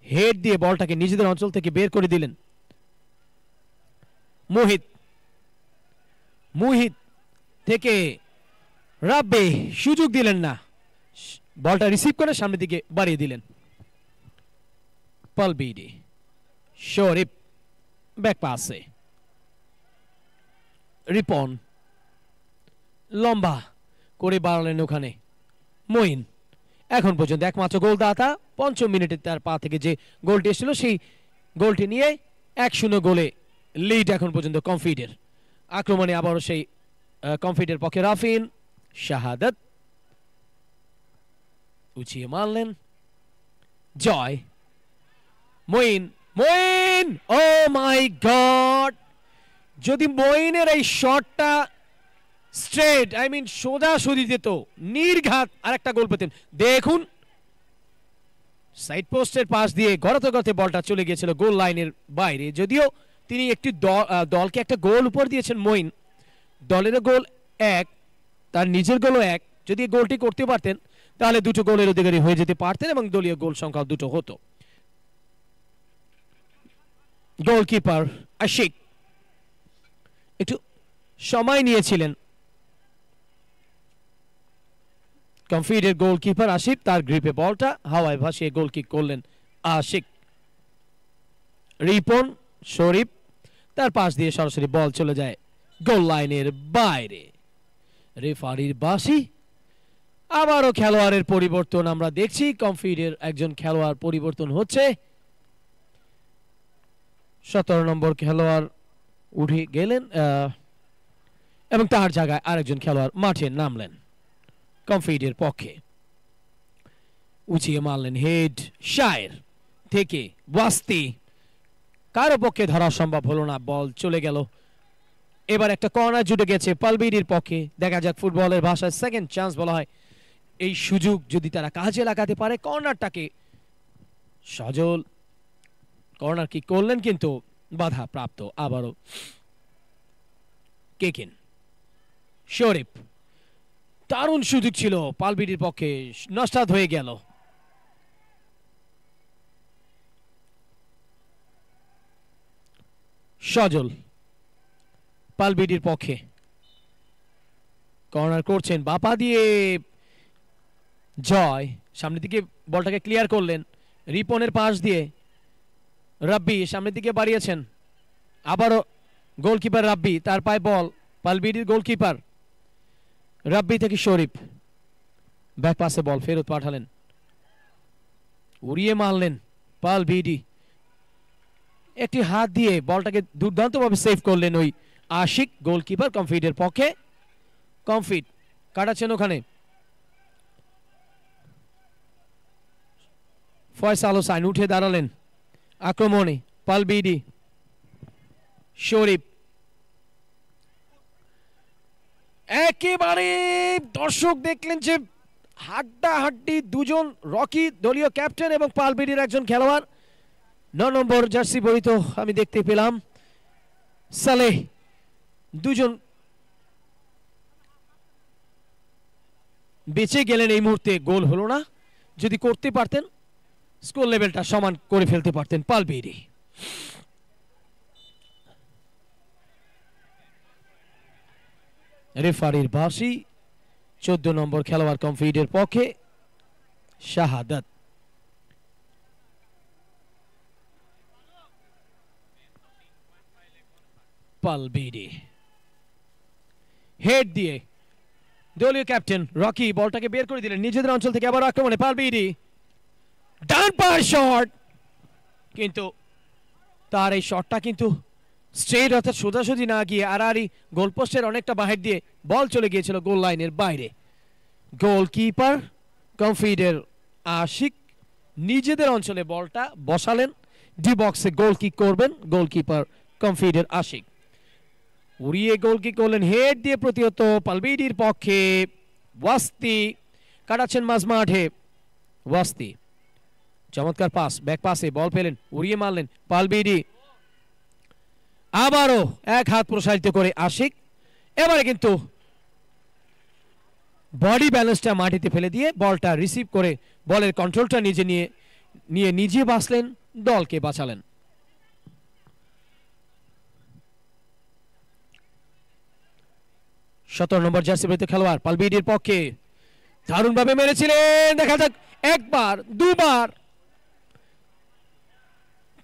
হেড দিয়ে বলটাকে নিজেদের অঞ্চল থেকে বের করে দিলেন। মুহিত থেকে রাব্বি সুযোগ দিলেন না, বলটা রিসিভ করে সামনের দিকে বাড়িয়ে দিলেন পালবিডি। শরীফ ব্যাক পাসে, রিপন লম্বা করে বাড়ালেন ওখানে মঈন। এখন পর্যন্ত একমাত্র গোলদাতা 5 মিনিটে তার পা থেকে যে গোলটি এসেছিল সেই গোলটি নিয়ে 1-0 গোলে লিড এখন পর্যন্ত কমফিটের। আক্রমণে আবারও সেই কমফিটের পক্ষে রাফিন, শাহাদাত উঁচিয়ে মারলেন, জয়, মঈন, ও মাই গড! যদি মঈনের এই শটটা স্ট্রেট, আই মিন সোজা সরি যেত, নির্ঘাত আরেকটা গোল পেতেন। দেখুন সাইড পোস্টের পাশ দিয়ে গড়াতে গড়াতে বলটা চলে গিয়েছিল গোল লাইনের বাইরে। যদিও তিনি একটি দলকে একটা গোল উপর দিয়েছেন মঈন, দলেরও গোল 1, তার নিজের গোলও 1। যদি গোলটি করতে পারতেন তাহলে 2টো গোলের অধিকারী হয়ে যেতে পারতেন এবং দলীয় গোল সংখ্যা 2টো হতো। গোলকিপার আশিক একটু সময় নিয়েছিলেন। কমফিটের গোলকিপার আশিক, তার গ্রিপে বলটা হাওয়ায় ভাসিয়ে গোল কিক করলেন আশিক। রিপন, শরীফ, তার পাশ দিয়ে সরাসরি বল চলে যায় গোল লাইনের বাইরে। রেফারির বাঁশি। আবারও খেলোয়াড়ের পরিবর্তন আমরা দেখছি। কমফিটের একজন খেলোয়াড় পরিবর্তন হচ্ছে। 17 নম্বর খেলোয়াড় উঠে গেলেন এবং তার জায়গায় আরেকজন খেলোয়াড় মাঠে নামলেন কমফিটের পক্ষে। উঁচিয়ে মারলেন হেড, শায়ের থেকে ওয়াস্তি, কারো পক্ষে ধরা সম্ভব হলো না, বল চলে গেল। এবার একটা কর্নার জুটে গেছে পালবিডির পক্ষে। দেখা যাক, ফুটবলের ভাষায় সেকেন্ড চান্স বলা হয়। এই সুযোগ যদি তারা কাজে লাগাতে পারে, কর্নারটাকে সজল কর্নার কি করলেন, কিন্তু বাধা প্রাপ্ত। আবারও কেকেন, শরীফ, দারুণ সুযোগ ছিল পালবিডির পক্ষে, নস্টাদ হয়ে গেল। সজল পালবিডির পক্ষে কর্নার করছেন বাপা দিয়ে, জয় সামনের দিকে বলটাকে ক্লিয়ার করলেন, রিপনের পাশ দিয়ে রাব্বি সামনের দিকে বাড়িয়েছেন, আবারও গোলকিপার রাব্বি, তার পায়ে বল, পালবিডির গোলকিপার রাব্বি থেকে শরীফ, ব্যাক পাসে বল ফেরত পাঠালেন, উড়িয়ে মারলেন পালবিডি, একটি হাত দিয়ে বলটাকে দুর্দান্তভাবে সেভ করলেন ওই আশিক গোলকিপার কমফিটের পক্ষে। কমফিট কাটাচ্ছেন ওখানে, ফয়সাল হোসাইন উঠে দাঁড়ালেন আক্রমণে, পালবিডি, শরীফ, একেবারে দর্শক দেখলেন যে হাড্ডাহাড্ডি দুজন, রকি দলীয় ক্যাপ্টেন এবং পালবিডির একজন খেলোয়াড়, 9 নম্বর জার্সি পরিত আমি দেখতে পেলাম সালেহ, দুজন বেঁচে গেলেন। এই মুহূর্তে গোল হলো না, যদি করতে পারতেন স্কোর লেভেলটা সমান করে ফেলতে পারতেন পালবিডি। রেফারির বাঁশি, 14 নম্বর খেলোয়াড় কমফিটের পক্ষে শাহাদাত। পালবিডি হেড দিয়ে দলীয় ক্যাপ্টেন রকি বলটাকে বের করে দিলেন নিজেদের অঞ্চল থেকে, আবার আক্রমণে পালবিডি, ডান পায়ের শট, কিন্তু তার এই শটটা কিন্তু স্ট্রেট অর্থাৎ সোজাসুজি না গিয়ে আড়াআড়ি গোলপোস্টের অনেকটা বাহির দিয়ে বল চলে গিয়েছিল গোল লাইনের বাইরে। গোলকিপার কমফিটের আশিক নিজেদের অঞ্চলে বলটা বসালেন, ডি বক্সে গোল কিক করবেন গোলকিপার কমফিটের আশিক, উড়িয়ে গোল কিক করলেন হেড দিয়ে প্রতিহত পালবিডির পক্ষে। ওয়াস্তি কাটাচ্ছেন মাঝ মাঠে, ওয়াস্তি, চমৎকার পাস, ব্যাক পাসে বল পেলেন, উড়িয়ে মারলেন পালবিডি, আবারও এক হাত প্রসারিত করে আশিক, এবারে কিন্তু বডি ব্যালেন্সটা মাটিতে ফেলে দিয়ে বলটা রিসিভ করে বলের কন্ট্রোলটা নিয়ে নিজে বাঁচলেন, দলকে বাঁচালেন। সতেরো নম্বর জার্সি পরিহিত খেলোয়াড় পালবিডির পক্ষে দারুণভাবে মেরেছিলেন, দেখা যাক একবার দুবার,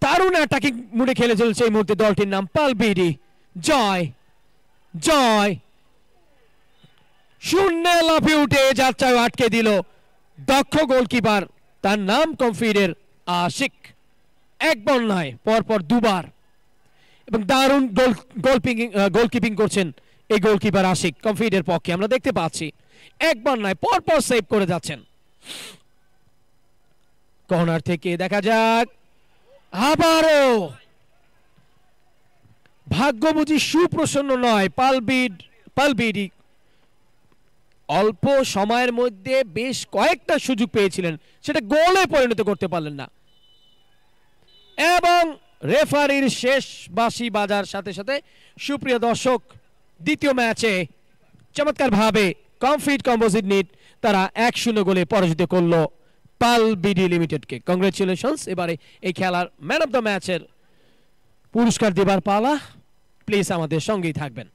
দারুণ অ্যাটাকিং মুডে খেলে চলছে এই মুহূর্তে দলটির নাম পালবিডি। জয়, জয় শূন্যে লাফিয়ে উঠে যাত্রায় আটকে দিল দক্ষ গোলকিপার, তার নাম কমফিটের আশিক, একবার নয় পরপর দুবার, এবং দারুণ গোলকিপিং করছেন এই গোলকিপার আশিক কমফিটের পক্ষে, আমরা দেখতে পাচ্ছি একবার নয় পরপর সেভ করে যাচ্ছেন। কর্নার থেকে দেখা যাক, আবারও ভাগ্য বুঝি সুপ্রসন্ন নয়, পালবিডি অল্প সময়ের মধ্যে বেশ কয়েকটা সুযোগ পেয়েছিলেন, সেটা গোলে পরিণত করতে পারলেন না, এবং রেফারির শেষ বাঁশি বাজার সাথে সাথে সুপ্রিয় দর্শক, দ্বিতীয় ম্যাচে চমৎকারভাবে কমফিট কম্পোজিট নিট তারা 1-0 গোলে পরাজিত করলো পালবিডি লিমিটেডকে। কংগ্রেচুলেশনস। এবারে এই খেলার ম্যান অফ দ্য ম্যাচের পুরস্কার দেবার পালা, প্লিজ আমাদের সঙ্গেই থাকবেন।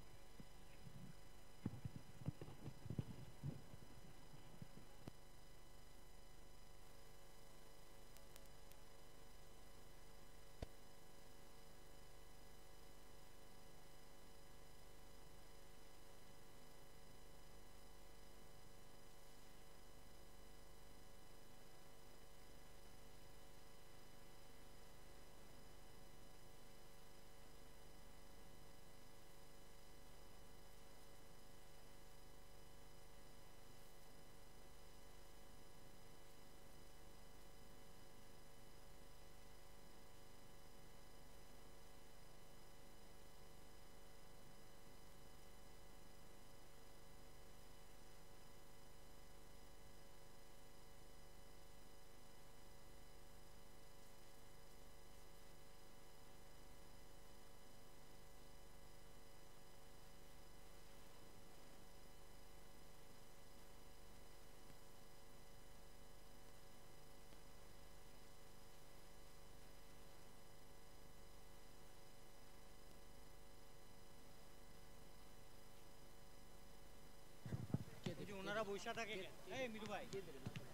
ওরা বৈশা থাকে এই মিরু ভাই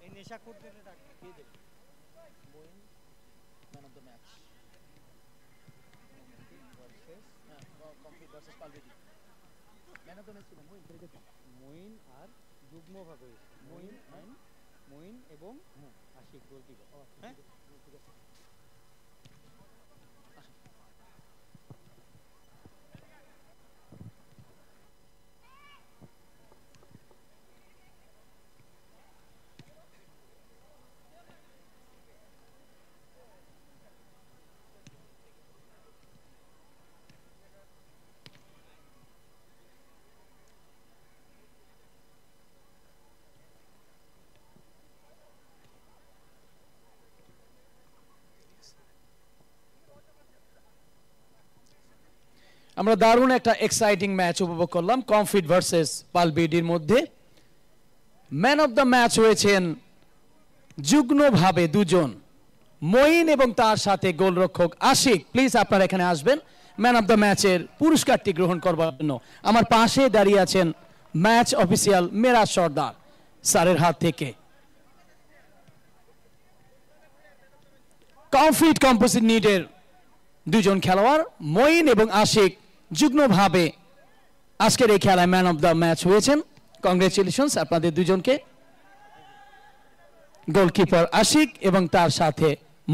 এই নেশা করতে থাকে কে দেবে Moin man of the match complete versus পালবেদি ম্যান অফ দ্য ম্যাচ ছিল মোইন মঈন আর যুগ্মভাবে মঈন এবং আশিক গোলকিপার হ্যাঁ ঠিক আছে আমরা দারুণ একটা এক্সাইটিং ম্যাচ উপভোগ করলাম কমফিট ভার্সেস পালবিডির মধ্যে। ম্যান অফ দ্য ম্যাচ হয়েছেন যুগ্মভাবে দুজন, মঈন এবং তার সাথে গোলরক্ষক আশিক। প্লিজ আপনারা এখানে আসবেন ম্যান অফ দ্য ম্যাচের পুরস্কারটি গ্রহণ করবার জন্য। আমার পাশে দাঁড়িয়ে আছেন ম্যাচ অফিসিয়াল মেরাজ সর্দার স্যারের হাত থেকে। কমফিট কম্পোজিট নিডের দুজন খেলোয়াড় মঈন এবং আশিক যুগ্মভাবে আজকের এই খেলায় ম্যান অফ দ্য ম্যাচ হয়েছেন। কংগ্রেচুলেশনস আপনাদের দুজনকে। গোলকিপার আশিক এবং তার সাথে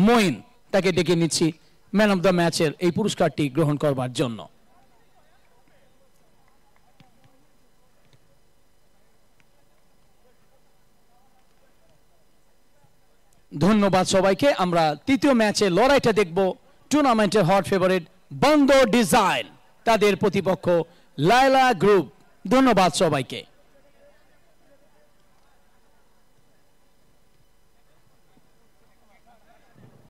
মঈন, তাকে ডেকে নিচ্ছি ম্যান অফ দ্য ম্যাচের এই পুরস্কারটি গ্রহণ করবার জন্য। ধন্যবাদ সবাইকে। আমরা তৃতীয় ম্যাচে লড়াইটা দেখব টুর্নামেন্টের হট ফেভারিট বন্দর ডিজাইন, তাদের প্রতিপক্ষ লায়লা গ্রুপ। ধন্যবাদ সবাইকে।